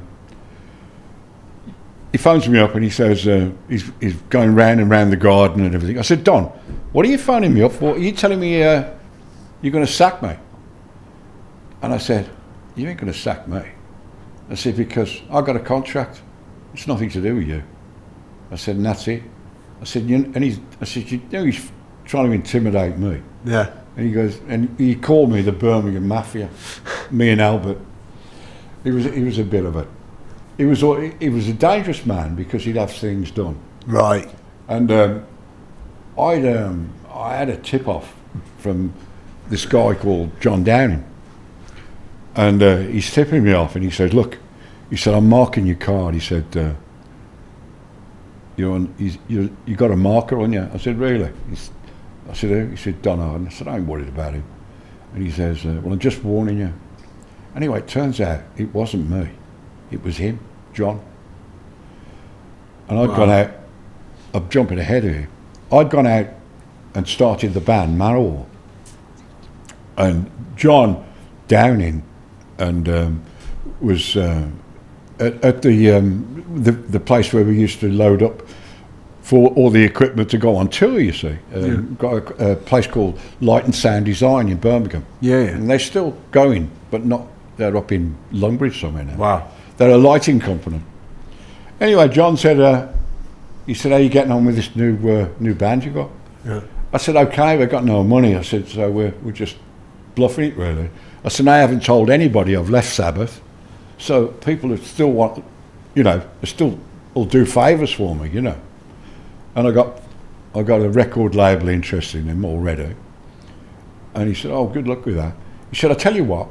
he phones me up and he says he's going round and round the garden and everything. I said, Don, what are you phoning me up for? Are you telling me you're going to sack me? And I said, you ain't going to sack me. I said, because I got a contract. It's nothing to do with you. I said, and that's it. I said, he's trying to intimidate me. Yeah. And he goes, and he called me the Birmingham Mafia, me and Albert. He was a bit of a. He was a dangerous man because he'd have things done. Right. And I had a tip off from this guy called John Downing, and he's tipping me off, and he said, "Look," he said, "I'm marking your card." He said, "You got a marker on you?" I said, "Really?" I said, who? He said, Don Arden. I said, I ain't worried about him. And he says, well, I'm just warning you. Anyway, it turns out it wasn't me. It was him, John. And I'd gone out, I'm jumping ahead of you. I'd gone out and started the band Manowar. And John Downing and was at the place where we used to load up for all the equipment to go on tour, you see. Got a place called Light and Sound Design in Birmingham. Yeah. And they're still going, but not, they're up in Longbridge somewhere now. Wow. They're a lighting company. Anyway, John said, he said, how are you getting on with this new band you got? Yeah. I said, okay, we've got no money. I said, so we're just bluffing it, really. I said, I haven't told anybody I've left Sabbath, so people who still want, you know, still will do favours for me, you know. And I got a record label interested in him already. And he said, oh, good luck with that. He said, I tell you what,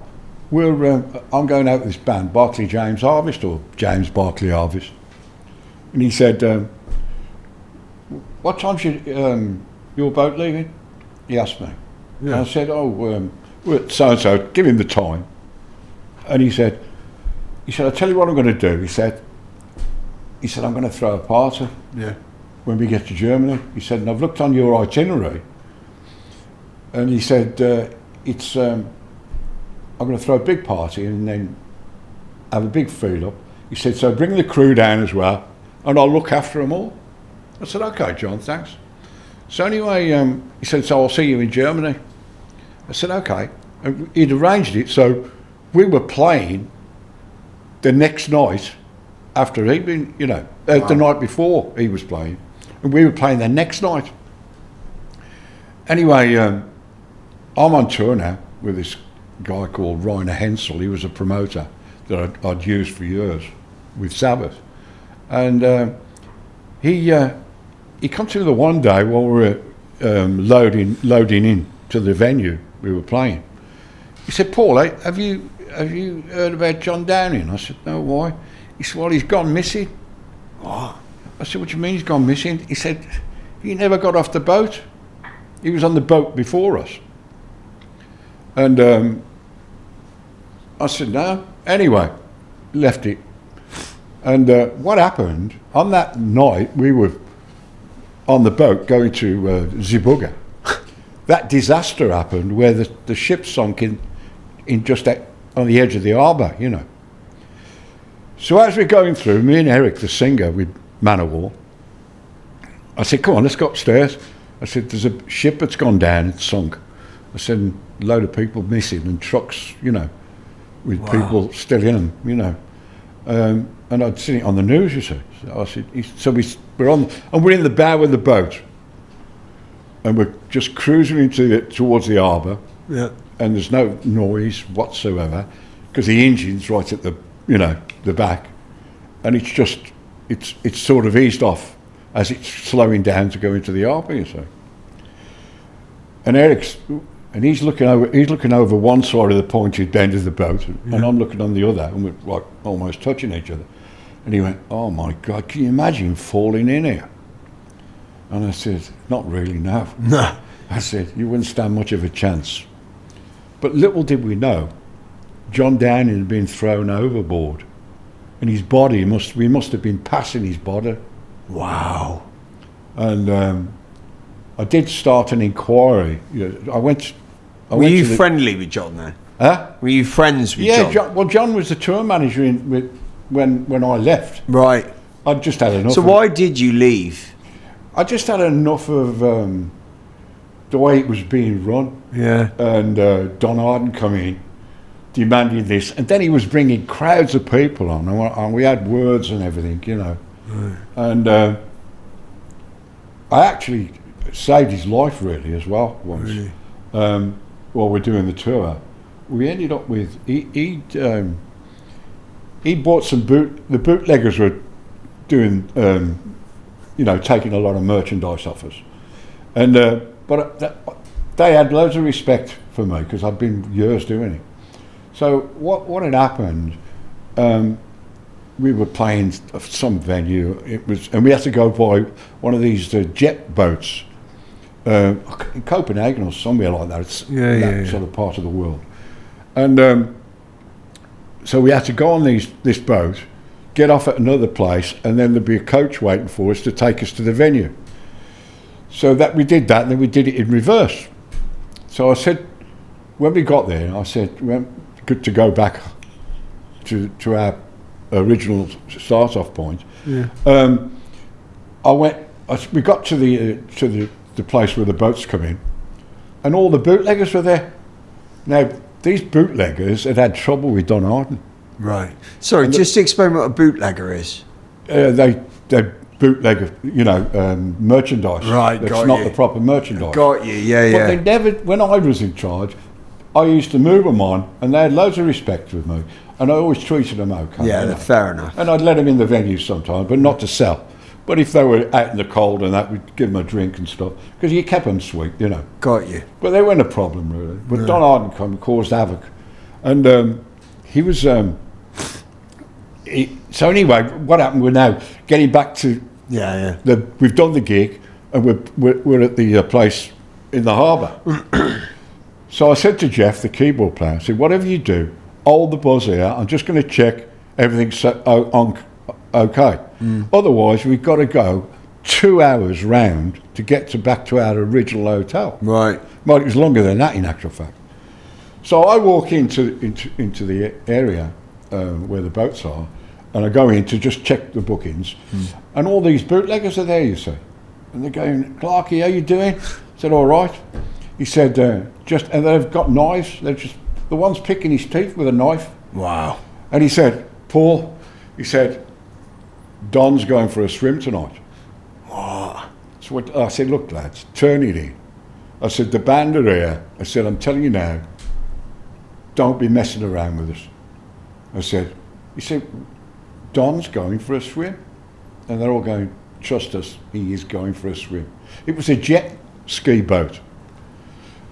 I'm going out with this band, Barclay James Harvest, or James Barclay Harvest. And he said, what time's your boat leaving? He asked me. Yeah. And I said, oh, so-and-so, give him the time. And he said, I'll tell you what I'm going to do. He said, I'm going to throw a party when we get to Germany. He said, and I've looked on your itinerary. And he said, I'm going to throw a big party and then have a big feed up. He said, so bring the crew down as well, and I'll look after them all. I said, okay, John, thanks. So anyway, he said, so I'll see you in Germany. I said, okay. And he'd arranged it, so we were playing the next night after he'd been, you know, the night before he was playing, and we were playing the next night. Anyway, I'm on tour now with this guy called Rainer Hensel. He was a promoter that I'd used for years with Sabbath. And he come to the one day while we were loading in to the venue we were playing. He said, Paul, have you heard about John Downing? I said, no, why? He said, well, he's gone missing. What? I said, what do you mean he's gone missing? He said, he never got off the boat. He was on the boat before us. And I said, no. Anyway, left it. And what happened, on that night, we were on the boat going to Zeebrugge. That disaster happened where the ship sunk in just on the edge of the harbour, you know. So as we're going through, me and Eric, the singer with Manowar, I said, come on, let's go upstairs. I said, there's a ship that's gone down, it's sunk. I said, a load of people missing and trucks, you know, with people still in them, you know. And I'd seen it on the news, you see. So I said, we're in the bow of the boat, and we're just cruising towards the harbour. Yeah. And there's no noise whatsoever because the engine's right at the back, and it's sort of eased off as it's slowing down to go into the harbour, you see. And he's looking over one side of the pointed bend of the boat, and I'm looking on the other, and we're like almost touching each other. And he went, oh my God, can you imagine falling in here? And I said, not really, no. No. I said, you wouldn't stand much of a chance. But little did we know, John Downing had been thrown overboard, and his body we must have been passing his body. Wow. And I did start an inquiry. Were you friendly with John then? Huh? Were you friends with John? Yeah, well, John was the tour manager when I left. Right. I'd just had enough. So why did you leave? I just had enough of the way it was being run. Yeah. And Don Arden come in, demanding this, and then he was bringing crowds of people on, and we had words and everything, you know. Right. And I actually saved his life really as well once. Really? While we're doing the tour, we ended up with he bought some the bootleggers were doing taking a lot of merchandise off us, and but they had loads of respect for me because I'd been years doing it. So what had happened? We were playing some venue. And we had to go by one of these jet boats in Copenhagen or somewhere like that. It's Yeah. sort of part of the world. And so we had to go on this boat, get off at another place, and then there'd be a coach waiting for us to take us to the venue. So that we did that, and then we did it in reverse. So I said, when we got there, I said, well, good to go back to our original start-off point. Yeah. We got to the place where the boats come in, and all the bootleggers were there. Now, these bootleggers had trouble with Don Arden. Right. Sorry, just to explain what a bootlegger is. They bootleg, merchandise. Right, That's got not you. the proper merchandise. Got you, yeah. But they never, when I was in charge, I used to move them on, and they had loads of respect with me, and I always treated them okay. Yeah, fair enough. And I'd let them in the venue sometimes, but not to sell. But if they were out in the cold and that, we'd give them a drink and stuff, because you kept them sweet, Got you. But they weren't a problem, really. But Don Arden caused havoc. And he was... so anyway, what happened, we're now getting back to... Yeah. We've done the gig, and we're at the place in the harbour. So I said to Jeff, the keyboard player, I said, whatever you do, hold the buzz here. I'm just going to check everything's okay. Otherwise, we've got to go 2 hours round to get back to our original hotel. Right. Well, it was longer than that, in actual fact. So I walk into the area where the boats are, and I go in to just check the bookings, and all these bootleggers are there, you see. And they're going, Clarky, how you doing? I said, all right. He said, and they've got knives. They're just, the one's picking his teeth with a knife. Wow. And he said, Paul, he said, Don's going for a swim tonight. What? So I said, look, lads, turn it in. I said, the band are here. I said, I'm telling you now, don't be messing around with us. He said, Don's going for a swim. And they're all going, trust us, he is going for a swim. It was a jet ski boat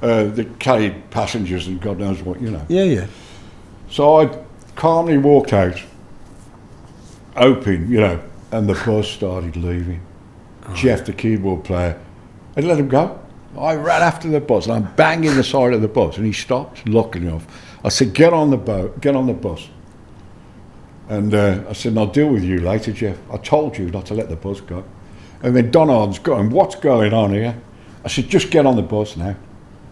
that carried passengers and God knows what, Yeah. So I calmly walked out, hoping, and the bus started leaving. Jeff, the keyboard player, I let him go. I ran after the bus, and I'm banging the side of the bus, and he stopped, luckily enough. I said, get on the bus. And I said, I'll deal with you later, Jeff. I told you not to let the bus go. And then Don Arden's going, what's going on here? I said, just get on the bus now.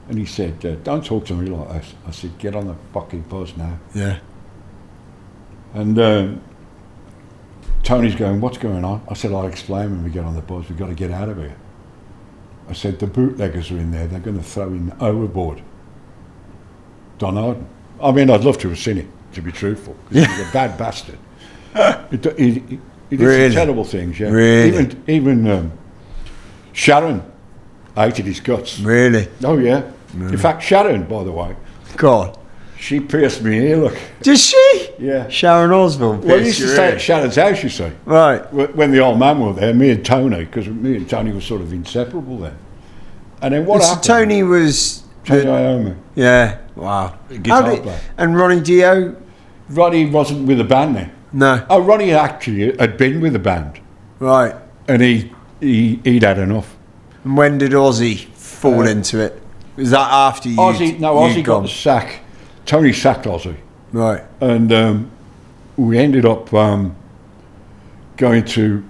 And he said, don't talk to me like this. I said, get on the fucking bus now. Yeah. And Tony's going, what's going on? I said, I'll explain when we get on the bus. We've got to get out of here. I said, the bootleggers are in there. They're going to throw him overboard. Don Arden. I mean, I'd love to have seen it, to be truthful. Because he's a bad bastard. He did Really? some terrible things, yeah. Really? Even Sharon hated his guts. Really? Oh, yeah. In fact, Sharon, by the way, God. she pierced me ear, look. Did she? Yeah. Sharon Osbourne. Well, we used to stay at Sharon's house, you see. Right. When the old man were there, me and Tony, because me and Tony were sort of inseparable then. And then what So happened? Tony was... Tony Iommi, Yeah. Wow. guitar player. And Ronnie Dio? Ronnie wasn't with the band then. No. Oh, Ronnie actually had been with the band, Right. and he'd had enough. And when did Ozzy fall into it? Was that after you? Ozzy got the sack. Tony sacked Ozzy. Right. And we ended up going to...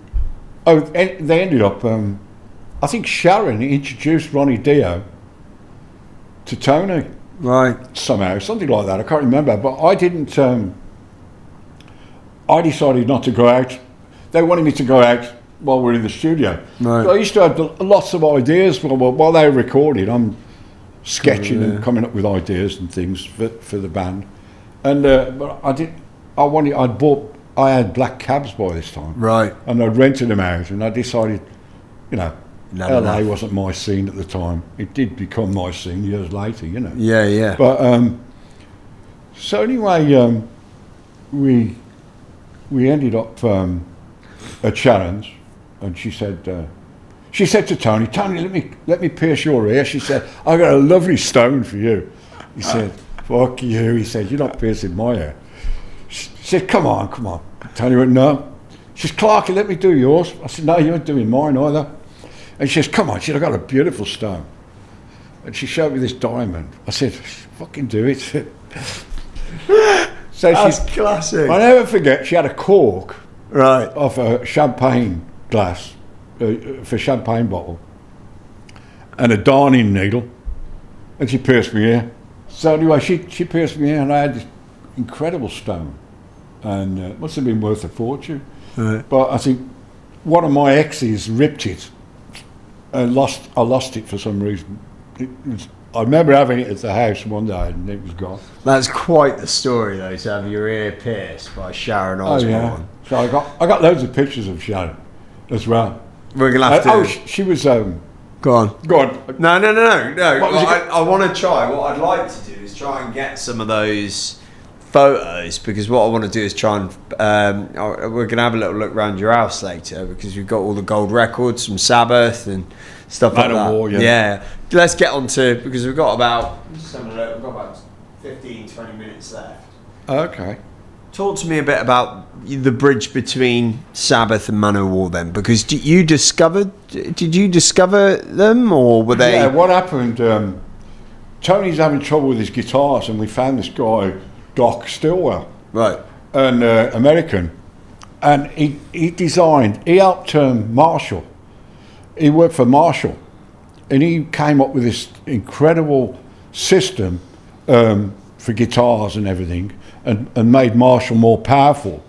Oh, they ended up... I think Sharon introduced Ronnie Dio to Tony. Right. Somehow, something like that. I can't remember. But I didn't... I decided not to go out. They wanted me to go out while we're in the studio. Right. So I used to have lots of ideas while they were recording. I'm sketching and coming up with ideas and things for the band. And but I had black cabs by this time. Right. And I'd rented them out, and I decided, Not LA enough. wasn't my scene at the time. It did become my scene years later, Yeah. But so anyway, we ended up at Sharon's, and she said to Tony, let me pierce your ear. She said, I got a lovely stone for you. He said, fuck you. He said, you're not piercing my ear. She said, come on. Tony went, no. She said, Clarky, let me do yours. I said, no, you're not doing mine either. And she says, come on, she said, I got a beautiful stone. And she showed me this diamond. I said, fucking do it. So That's classic. I never forget, she had a cork Right. of a champagne glass, for champagne bottle, and a darning needle, and she pierced me ear. So anyway, she pierced me ear, and I had this incredible stone, and it must have been worth a fortune. Right. But I think one of my exes ripped it, and I lost it for some reason. I remember having it at the house one day, and it was gone. That's quite the story, though, to have your ear pierced by Sharon Osbourne. Oh yeah. So I got loads of pictures of Sharon as well. We're gonna have to. She was. Go on. Go on. No. What was it? I want to try. What I'd like to do is try and get some of those photos, because what I want to do is try and we're gonna have a little look around your house later, because we've got all the gold records from Sabbath and stuff like that. Manowar, Yeah. Let's get on to, because we've got about 15, 20 minutes left. Okay. Talk to me a bit about the bridge between Sabbath and Manowar then, because did you discover them, or were they? Yeah. What happened? Tony's having trouble with his guitars, and we found this guy, Doc Stillwell, Right. an American, and he helped Marshall. He worked for Marshall, and he came up with this incredible system for guitars and everything, and made Marshall more powerful.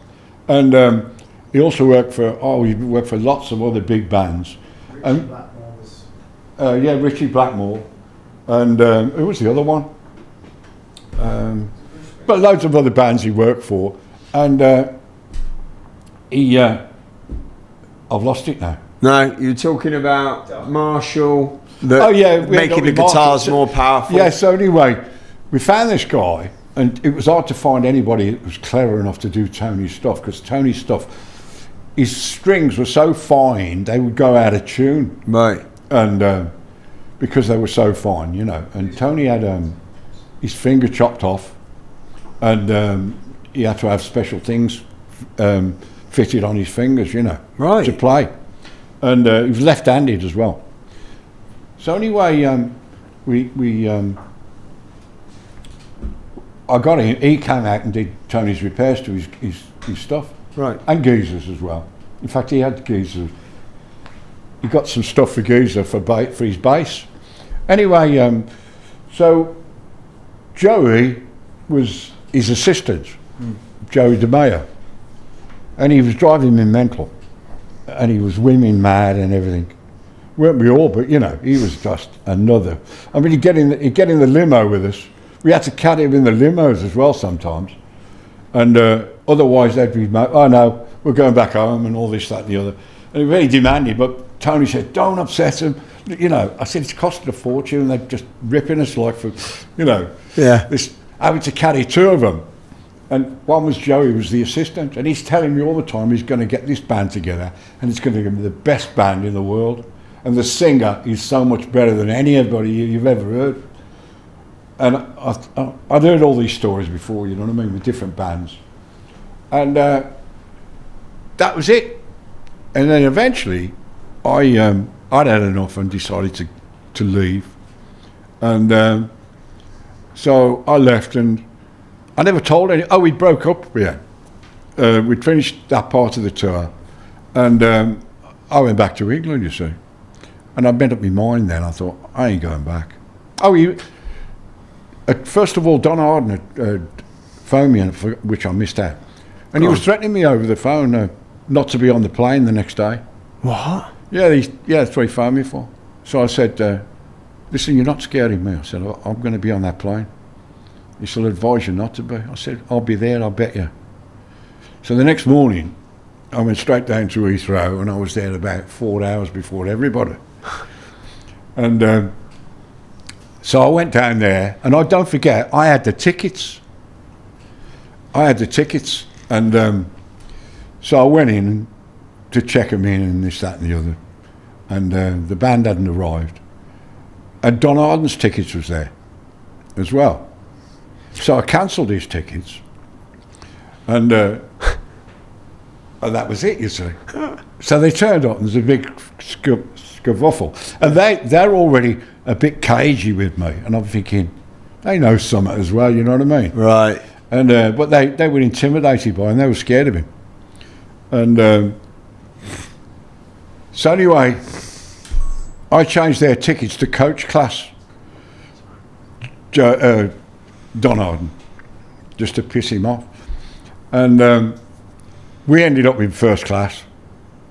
And he also worked for lots of other big bands. Richie Blackmore, and who was the other one? But loads of other bands he worked for, and I've lost it now. No, you're talking about Marshall. Making the guitars more powerful. Yeah. So anyway, we found this guy, and it was hard to find anybody that was clever enough to do Tony's stuff, because Tony's stuff, his strings were so fine they would go out of tune. Right. And because they were so fine, you know. And Tony had his finger chopped off, and he had to have special things fitted on his fingers, you know, right, to play. And he was left-handed as well. So anyway, I got him. He came out and did Tony's repairs to his stuff, right, and Geezer's as well. In fact, he had Geezer. He got some stuff for Geezer for his bass. Anyway, so Joey was his assistant, Joey DeMayo, and he was driving me mental, and he was women mad and everything. Weren't we all? But you know, he was just another. I mean, he'd get in the limo with us. We had to carry him in the limos as well sometimes, and otherwise they'd be, oh no, we're going back home and all this, that, and the other. And he very demanding. But Tony said, don't upset him. You know, I said it's costing a fortune. They're just ripping us like for, you know, this having to carry two of them. And one was Joey, was the assistant, and he's telling me all the time he's going to get this band together, and it's going to be the best band in the world. And the singer is so much better than anybody you've ever heard. And I'd heard all these stories before, you know what I mean, with different bands. And that was it. And then eventually, I'd had enough and decided to leave. And so I left, and I never told any. Oh, we broke up, yeah. We'd finished that part of the tour. And I went back to England, you see. And I made up my mind then. I thought, I ain't going back. Oh, first of all, Don Arden had phoned me, for which I missed out. And he was threatening me over the phone not to be on the plane the next day. What? Yeah, that's what he phoned me for. So I said, listen, you're not scaring me. I said, I'm going to be on that plane. He said, I'll advise you not to be. I said, I'll be there, I'll bet you. So the next morning, I went straight down to Heathrow, and I was there about 4 hours before everybody. And so I went down there, and don't forget, I had the tickets. And so I went in to check them in and this, that, and the other. And the band hadn't arrived. And Don Arden's tickets was there as well. So I cancelled his tickets. And that was it, you see. So they turned up, and there's a big skevuffle. And they're already a bit cagey with me. And I'm thinking, they know something as well, you know what I mean? Right. And but they were intimidated by him. They were scared of him. And so anyway, I changed their tickets to coach class. Don Arden, just to piss him off. And we ended up in first class,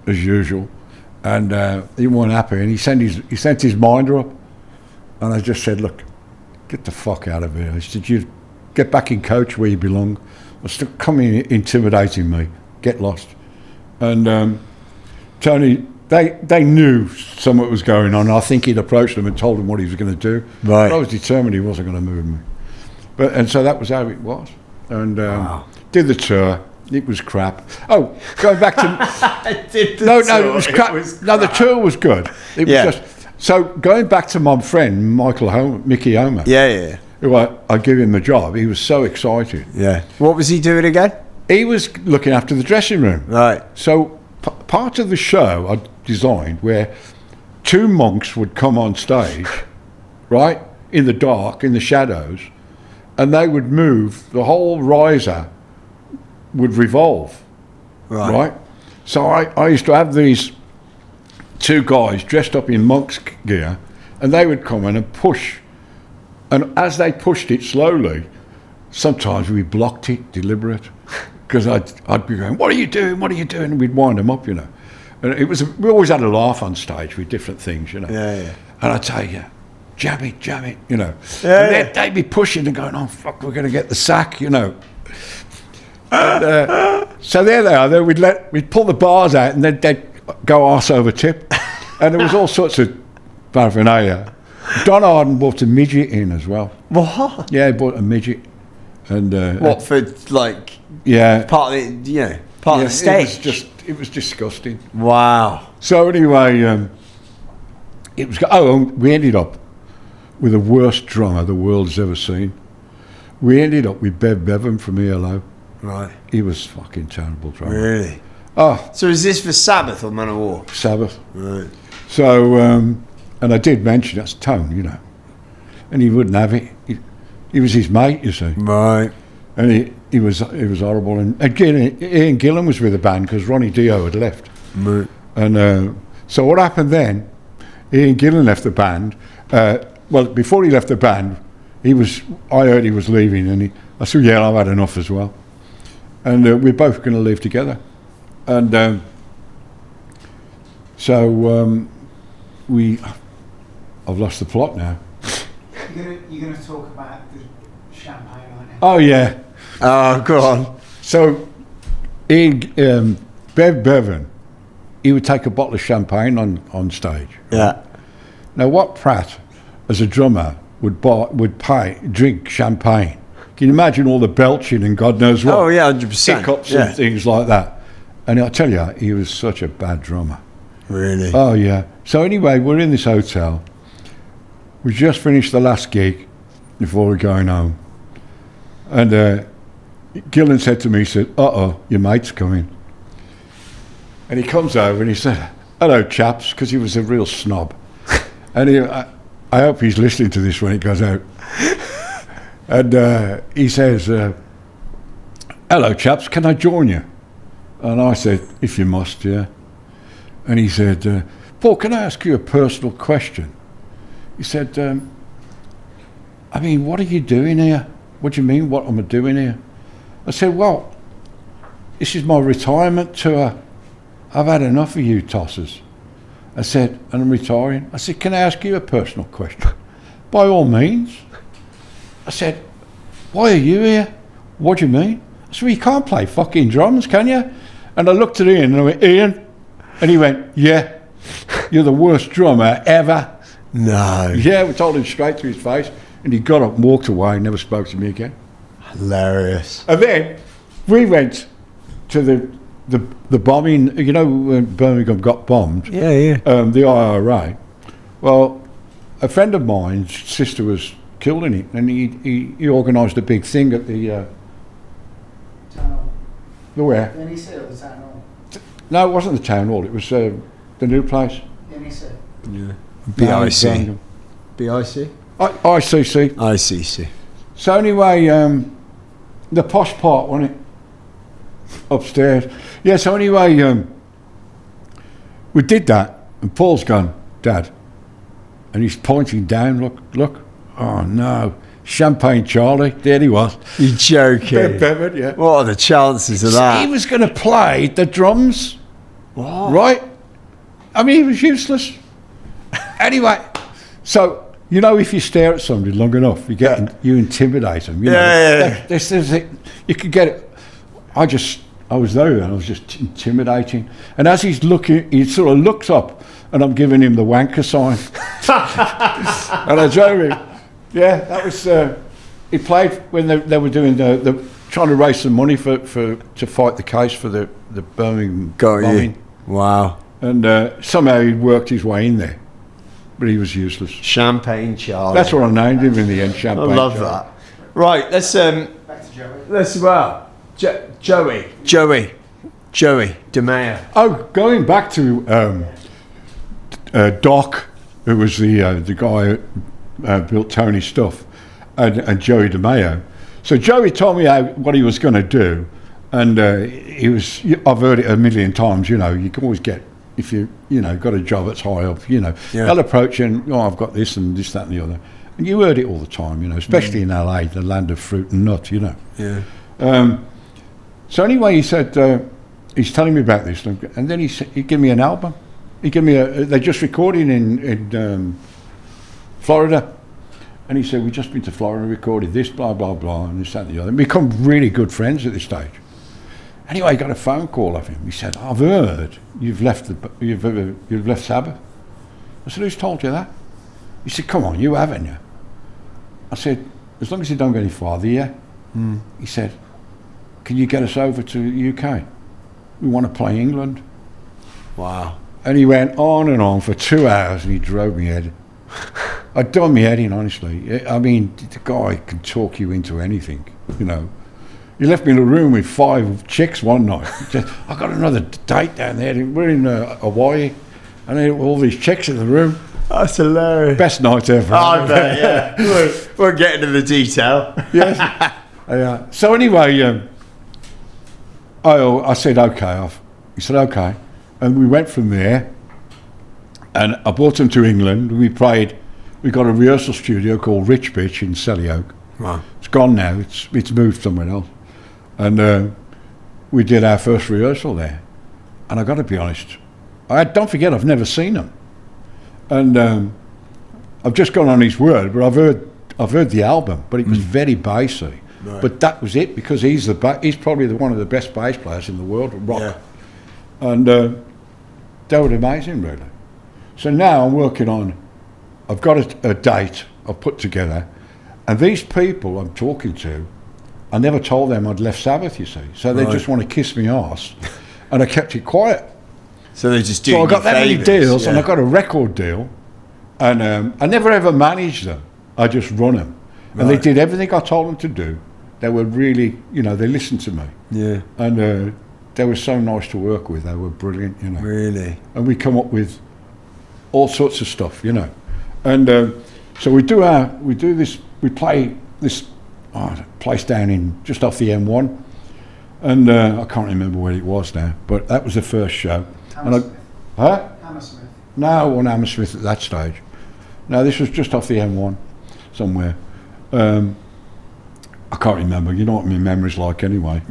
as usual. And he wasn't happy. And he sent his minder up. And I just said, look, get the fuck out of here. I said, you get back in coach where you belong. Stop coming intimidating me. Get lost. And Tony, they knew something was going on. I think he'd approached them and told them what he was going to do. Right. But I was determined he wasn't going to move me. And so that was how it was. And Wow. did the tour. It was crap. Oh, going back to Did the no, tour, it was crap. No, the tour was good. It Yeah. was just so going back to my friend Mickey Homer. Yeah. Who I give him the job. He was so excited. Yeah. What was he doing again? He was looking after the dressing room. Right. So part of the show I designed where two monks would come on stage, right, in the dark, in the shadows, and they would move. The whole riser would revolve, right? So I used to have these two guys dressed up in monk's gear, and they would come in and push. And as they pushed it slowly, sometimes we blocked it, deliberate, because I'd be going, what are you doing? What are you doing? And we'd wind them up, you know. And we always had a laugh on stage with different things, you know. Yeah. And I'd say, jam it, you know. Yeah, And they'd be pushing and going, oh, fuck, we're going to get the sack, you know. And, so there they are. We'd pull the bars out and they'd go arse over tip. And there was all sorts of paraphernalia. Don Arden brought a midget in as well. What? Yeah, he brought a midget. And What for? Like yeah, part of the part of the stage. It was disgusting. Wow. So anyway, it was. Oh, and we ended up with the worst drummer the world's ever seen. We ended up with Bev Bevan from ELO. Right. He was fucking terrible drummer. Really? Oh, So is this for Sabbath or Manowar? Sabbath. Right. So, and I did mention that's Tone, you know, and he wouldn't have it. He was his mate, you see, Right. and he was horrible. And again, Ian Gillan was with the band because Ronnie Dio had left. Right. And so what happened then? Ian Gillan left the band. Well, before he left the band, I heard he was leaving, and I said, "Yeah, I've had enough as well." And we're both going to leave together. And so I've lost the plot now. You're going to talk about the champagne, aren't you? Oh yeah. Oh, go on. So Bev Bevan, he would take a bottle of champagne on stage. Yeah. Now, what Pratt, as a drummer, would drink champagne? Can you imagine all the belching and God knows what? Oh yeah, 100%. Hiccups Yeah. and things like that. And I tell you, he was such a bad drummer. Really? Oh yeah. So anyway, we're in this hotel. We just finished the last gig before we're going home. And Gillan said to me, he said, "Uh-oh, your mate's coming." And he comes over and he said, "Hello, chaps," because he was a real snob. And I hope he's listening to this when it goes out. And he says, "Hello, chaps, can I join you?" And I said, "If you must, yeah." And he said, "Paul, can I ask you a personal question?" He said, "I mean, what are you doing here?" "What do you mean, what am I doing here?" I said, "Well, this is my retirement tour. I've had enough of you tossers." I said, "And I'm retiring." I said, "Can I ask you a personal question?" "By all means." I said, "Why are you here?" "What do you mean?" I said, "Well, you can't play fucking drums, can you?" And I looked at Ian and I went, "Ian?" And he went, "Yeah, you're the worst drummer ever." No. Yeah, we told him straight to his face, and he got up and walked away and never spoke to me again. Hilarious. And then we went to the bombing, you know, when Birmingham got bombed, Yeah. the IRA. Well, a friend of mine's sister was killed in it, and he organised a big thing at the Town hall. where? Then he said the town hall. No, it wasn't the town hall. It was the new place. Then he said. Yeah. Birmingham. BIC? ICC. ICC. So anyway, the posh part, wasn't it? Upstairs. Yeah, so anyway, we did that, and Paul's gone, Dad. And he's pointing down, look. Oh, no. Champagne Charlie. There he was. You're joking. Ben Bevan, yeah. What are the chances of that? He was going to play the drums. What? Right? I mean, he was useless. Anyway, so, you know, if you stare at somebody long enough, you intimidate them. You know, Yeah. This is it. You could get it. I was there and I was just intimidating. And as he's looking, he sort of looks up and I'm giving him the wanker sign. And I drove him. Yeah, that was, he played when they were doing the trying to raise some money to fight the case for the Birmingham bombing. Wow. And somehow he worked his way in there. But he was useless. Champagne Charlie. That's what I named him in the end, Champagne I love Charlie. that. Right, let's Back to Joey. Joey DeMeo. Oh, going back to Doc, who was the guy who built Tony's stuff, and Joey DeMeo. So Joey told me what he was going to do, and I've heard it a million times, you know, you can always get, if you got a job that's high up, you know, they'll approach you and, I've got this and this, that and the other. And you heard it all the time, you know, especially in LA, the land of fruit and nut, you know. Yeah. So anyway, he said, he's telling me about this, and then he gave me an album. He gave me they just recorded in Florida, and he said, we've just been to Florida and recorded this, blah, blah, blah, and this, that and the other. And become really good friends at this stage. Anyway, I got a phone call of him. He said, I've heard you've left Sabbath. I said, who's told you that? He said, come on, you haven't you? I said, as long as you don't go any farther, yeah. He said, can you get us over to the UK? We want to play England. Wow. And he went on and on for 2 hours and he drove me head. I'd done me head in, honestly. I mean, the guy can talk you into anything, you know. He left me in a room with 5 chicks one night. He said, I got another date down there. We're in Hawaii. And there were all these chicks in the room. That's hilarious. Best night ever. I bet, yeah. We'll get into the detail. Yes. So anyway, I said, okay. He said, okay. And we went from there. And I brought him to England. We got a rehearsal studio called Rich Bitch in Selly Oak. Wow. It's gone now. It's moved somewhere else. And we did our first rehearsal there. And I got to be honest, don't forget, I've never seen him. And I've just gone on his word, but I've heard the album, but it was very bassy. Right. But that was it, because he's probably one of the best bass players in the world of rock. Yeah. And they were amazing, really. So now I'm working on, I've got a date I've put together, and these people I'm talking to, I never told them I'd left Sabbath, you see. So they just want to kiss me arse, and I kept it quiet. So they just do. So I got that many deals, and I got a record deal, and I never ever managed them. I just run them, and they did everything I told them to do. They were really, they listened to me. Yeah. And they were so nice to work with. They were brilliant, Really. And we come up with all sorts of stuff, And so we play this place down in just off the M1, and I can't remember where it was now, but that was the first show. Hammersmith. Hammersmith. No, it wasn't Hammersmith at that stage. No, this was just off the M1 somewhere. I can't remember. You know what my memory's like anyway.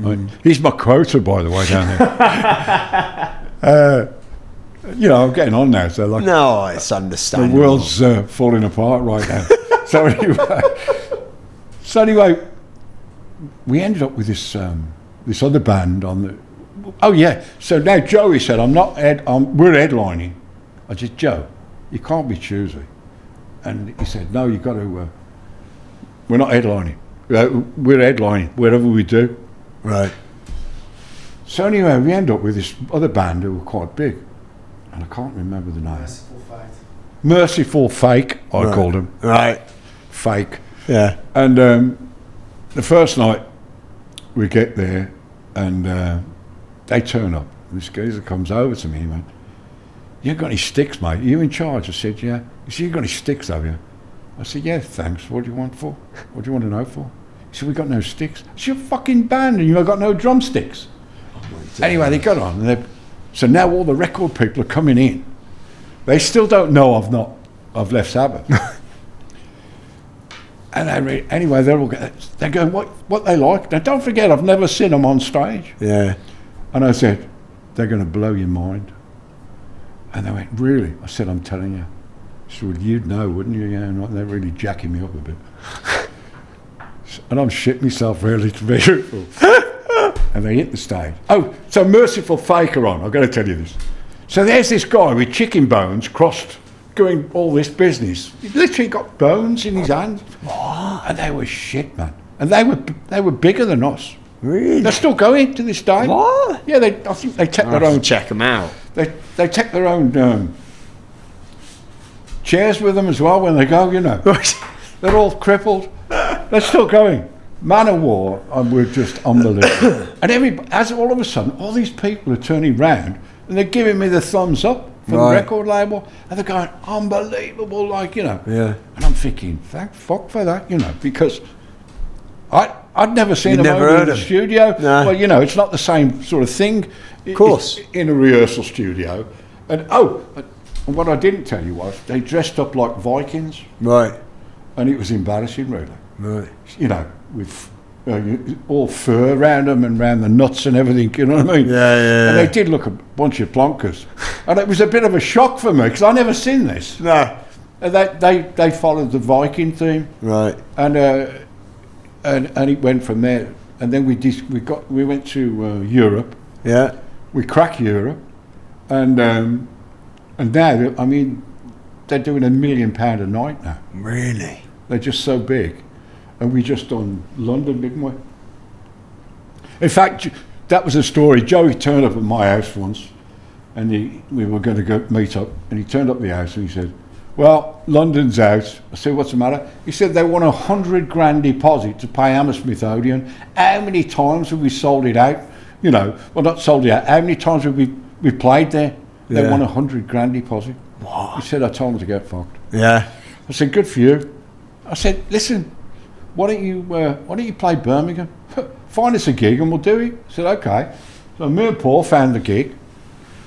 He's my quota, by the way, down there. I'm getting on now, so like. No, it's understandable. The world's falling apart right now. So anyway, we ended up with this other band on the. Oh yeah. So now Joey said, we're headlining. I said, Joe, you can't be choosy. And he said, no, you got to. We're not headlining. We're headlining wherever we do. Right. So anyway, we end up with this other band who were quite big, and I can't remember the name. Merciful Fake, I called them. Right. Fake. Yeah. And the first night we get there, and they turn up. This geezer comes over to me and went, "You ain't got any sticks, mate? Are you in charge?" I said, "Yeah." He said, "You got any sticks, have you?" I said, "Yeah, thanks. What do you want for? What do you want to know for?" He said, "We got no sticks." I said, "You're a fucking band and you've got no drumsticks." Anyway, they got on. So now all the record people are coming in. They still don't know I've left Sabbath. And anyway, they're going, what they like. Now, don't forget, I've never seen them on stage. Yeah. And I said, "They're going to blow your mind." And they went, "Really?" I said, "I'm telling you." She said, "Well, you'd know, wouldn't you?" Yeah, and they're really jacking me up a bit. And I'm shitting myself really to be truthful. And they hit the stage. Oh, so Merciful Fake are on. I've got to tell you this. So there's this guy with chicken bones crossed, doing all this business. He literally got bones in his hands. What? And they were shit, man. And they were bigger than us. Really? They're still going to this day. What? Yeah, I think they take their I'll own. check them out. They take their own chairs with them as well when they go. You know, they're all crippled. They're still going. Manowar, we're just unbelievable. And as all of a sudden, all these people are turning round and they're giving me the thumbs up from the record label, and they're going, "Unbelievable," like, you know. Yeah. And I'm thinking, thank fuck for that, you know, because I'd never seen them never over heard in the them. studio. No. Well, you know, it's not the same sort of thing. Of course. In a rehearsal studio. And what I didn't tell you was they dressed up like Vikings. Right. And it was embarrassing, really. Right. You know, with all fur around them and around the nuts and everything, you know what I mean? Yeah. And they did look a bunch of plonkers. And it was a bit of a shock for me, because I never seen this. No. And they followed the Viking theme. Right. And it went from there. And then we went to Europe. Yeah. We cracked Europe. And now, I mean, they're doing £1 million a night now. Really? They're just so big. And we just done London, didn't we? In fact, that was a story. Joey turned up at my house once, and we were going to go meet up, and he turned up at the house and he said, "Well, London's out." I said, "What's the matter?" He said, "They want $100 grand deposit to pay Hammersmith Odeon. How many times have we sold it out? You know, well, not sold it out. How many times have we played there? They want $100 grand deposit." What? He said, "I told them to get fucked." Yeah. I said, "Good for you." I said, "Listen, why don't you play Birmingham? Find us a gig and we'll do it." I said, "Okay." So me and Paul found the gig,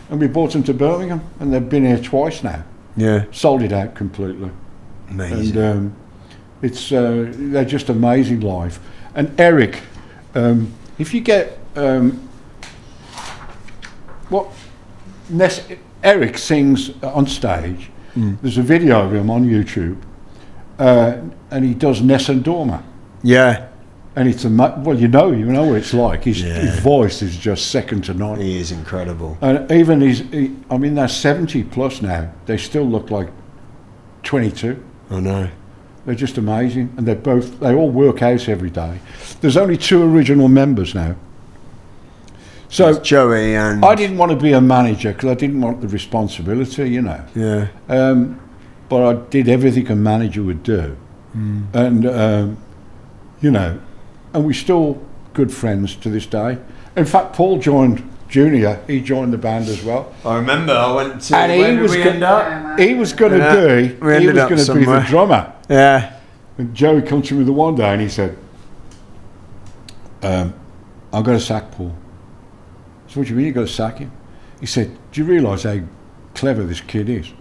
and we brought them to Birmingham, and they've been here twice now. Yeah. Sold it out completely. Amazing. And it's they're just amazing live. And Eric, if you get Eric sings on stage. There's a video of him on YouTube, and he does Ness and Dorma. Yeah. And it's well, you know what it's like. His voice is just second to none. He is incredible. And even I mean, they're 70 plus now. They still look like 22. I know. They're just amazing, and they all work out every day. There's only 2 original members now. So It's Joey and I didn't want to be a manager because I didn't want the responsibility, you know. Yeah. But I did everything a manager would do, and you know, and we're still good friends to this day. In fact, Paul joined Junior. He joined the band as well. I remember I went to. And Where did we end up? he was going to We ended up be somewhere. the drummer. Yeah. And Joey comes to me the one day and he said, "I'm going to sack Paul." I said, "What do you mean you're going to sack him?" He said, "Do you realise how clever this kid is?"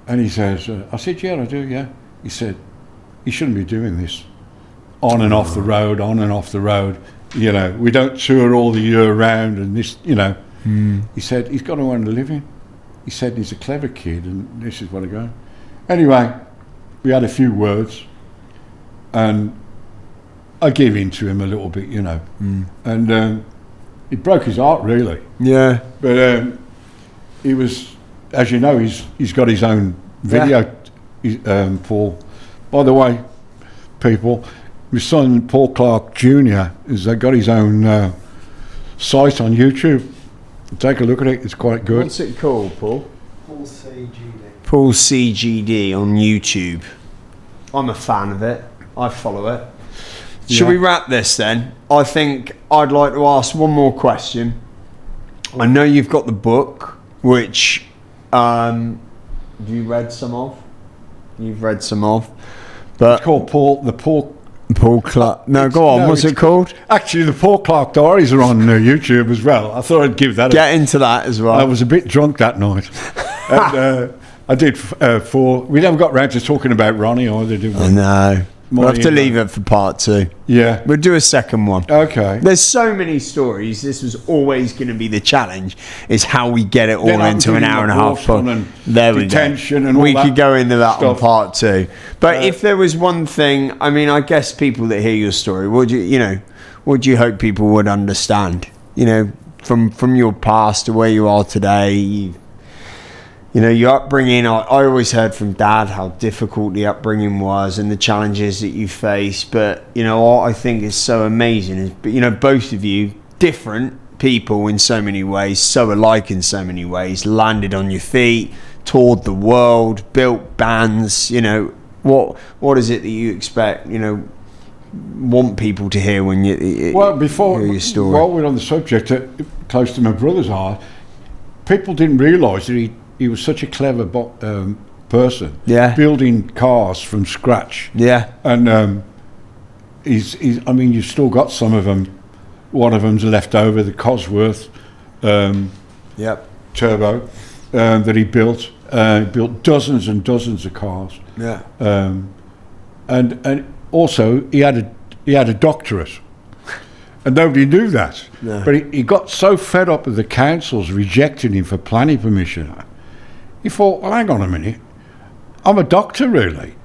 And he says, I said, "Yeah, I do, yeah." He said, "He shouldn't be doing this. On and off the road, on and off the road. You know, we don't tour all the year round and this, you know." He said, "He's got to earn a living." He said, "He's a clever kid and this is what I go." Anyway, we had a few words and I gave in to him a little bit, you know. And it broke his heart, really. Yeah. But he was, as you know, he's got his own video, Paul. By the way, people, my son Paul Clark Snr they got his own site on YouTube. Take a look at it; it's quite good. What's it called, Paul? Paul CGD. Paul CGD on YouTube. I'm a fan of it. I follow it. Shall we wrap this then? I think I'd like to ask one more question. I know you've got the book, which You read some of? You've read some of. But It's called Paul Clark. No, go on. What's it called? Actually, the Paul Clark Diaries are on YouTube as well. I thought I'd give that Get into that as well. I was a bit drunk that night. And I did 4. We never got round to talking about Ronnie either, did we? I know. We'll have to leave it for part 2. Yeah. We'll do a second one. Okay. There's so many stories. This was always going to be the challenge, is how we get it all Then I'm into an doing hour and a the half. Boston and There we go. detention and all We that could go into that on stuff. part 2. But if there was one thing, I mean, I guess people that hear your story, what do you hope people would understand? You know, from your past to where you are today. You know, your upbringing, I always heard from Dad how difficult the upbringing was and the challenges that you faced. But, you know, what I think is so amazing is, you know, both of you, different people in so many ways, so alike in so many ways, landed on your feet, toured the world, built bands. You know, what is it that you expect, you know, want people to hear when you before, hear your story? while we're on the subject, close to my brother's heart, people didn't realise that he was such a clever person. Yeah. Building cars from scratch. Yeah. And he's I mean, you've still got some of them. One of them's left over, the Cosworth Yep. turbo that he built. He built dozens and dozens of cars. Yeah. And also he had a doctorate. And nobody knew that. No. But he got so fed up with the councils rejecting him for planning permission. He thought, well, hang on a minute, I'm a doctor, really.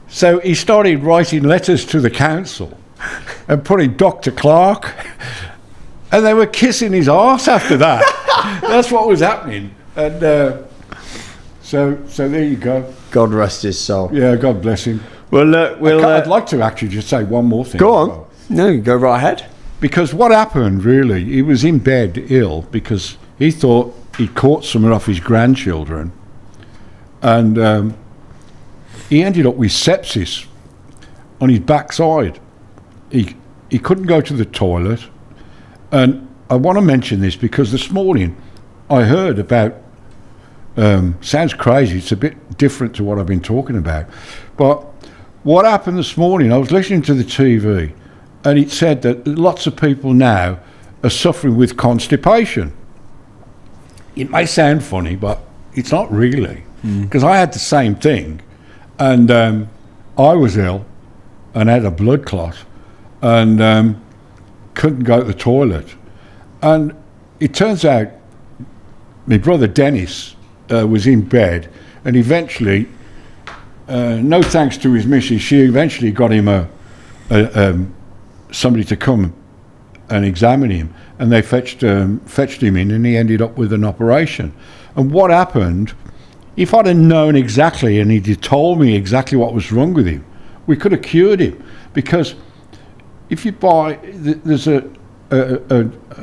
So he started writing letters to the council and putting Dr. Clark, and they were kissing his arse after that. That's what was happening. And so there you go. God rest his soul. Yeah, God bless him. Well, look, I'd like to actually just say one more thing. Go as on. well. No, go right ahead. Because what happened, really, he was in bed ill because he thought he caught something off his grandchildren, and he ended up with sepsis on his backside. He couldn't go to the toilet, and I want to mention this because this morning I heard about, sounds crazy, it's a bit different to what I've been talking about, but what happened this morning, I was listening to the TV, and it said that lots of people now are suffering with constipation. It may sound funny, but it's not really, because I had the same thing, and I was ill and had a blood clot and couldn't go to the toilet. And it turns out my brother Dennis was in bed, and eventually, no thanks to his missus, she eventually got him somebody to come and examine him, and they fetched him in, and he ended up with an operation. And what happened, if I'd have known exactly and he'd have told me exactly what was wrong with him, we could have cured him. Because if you buy, there's a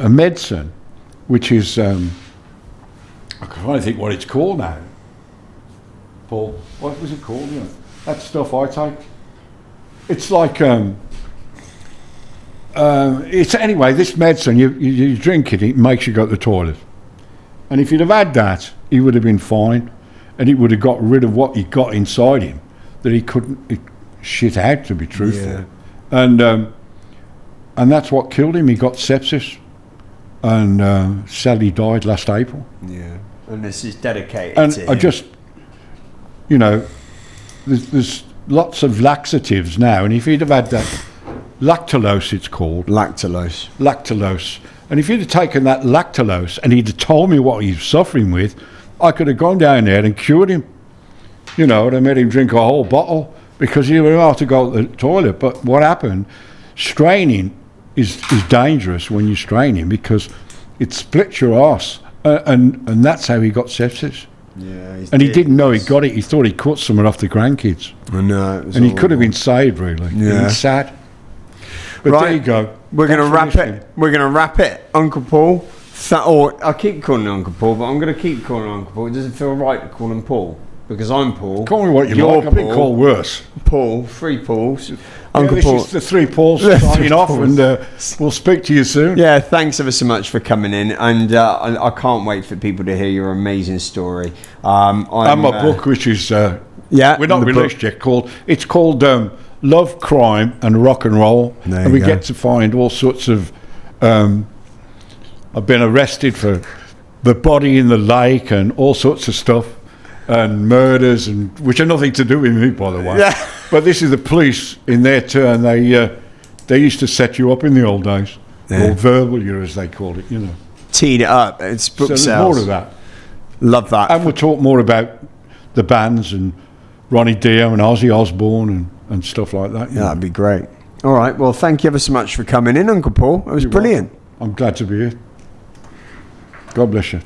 medicine which is, I can finally think what it's called now. Paul, what was it called? You know, that stuff I take. It's like it's anyway. This medicine, you drink it, it makes you go to the toilet. And if you'd have had that, he would have been fine, and it would have got rid of what he got inside him that he couldn't shit out. To be truthful, and that's what killed him. He got sepsis, and sadly died last April. Yeah, and this is dedicated And to I him. just, you know, there's lots of laxatives now, and if he'd have had that lactulose, it's called lactulose, and if he'd have taken that lactulose and he'd have told me what he was suffering with, I could have gone down there and cured him. You know, and I made him drink a whole bottle because he would have to go to the toilet. But what happened? Straining is dangerous when you strain him because it splits your arse, and that's how he got sepsis. Yeah, And he didn't know he got it. He thought he cut someone off the grandkids. I know. And he could have been saved, really. Yeah. It's sad. But Right. there you go. We're going to Thanks wrap for it. We're going to wrap it, Uncle Paul. Or I keep calling him Uncle Paul, but I'm going to keep calling him Uncle Paul. It doesn't feel right to call him Paul. because I'm Paul. Call me what you You're like. I've been called worse. Paul, 3 Pauls. Yeah, Uncle this Paul. is the 3 Pauls signing off, and we'll speak to you soon. Yeah, thanks ever so much for coming in, and I can't wait for people to hear your amazing story. And my book, which is we're not the released yet. It's called Love, Crime, and Rock and Roll, There and we you go. get to find all sorts of. I've been arrested for the body in the lake and all sorts of stuff, and murders, and which are nothing to do with me, by the way. Yeah. But this is the police in their turn. They used to set you up in the old days, or verbal you, as they called it. You know. Teed it up. It's book So there's sales. more of that. Love that. And we'll talk more about the bands and Ronnie Dio and Ozzy Osbourne and stuff like that. Yeah, that'd be great. All right. Well, thank you ever so much for coming in, Uncle Paul. It was You're brilliant. welcome. I'm glad to be here. God bless you.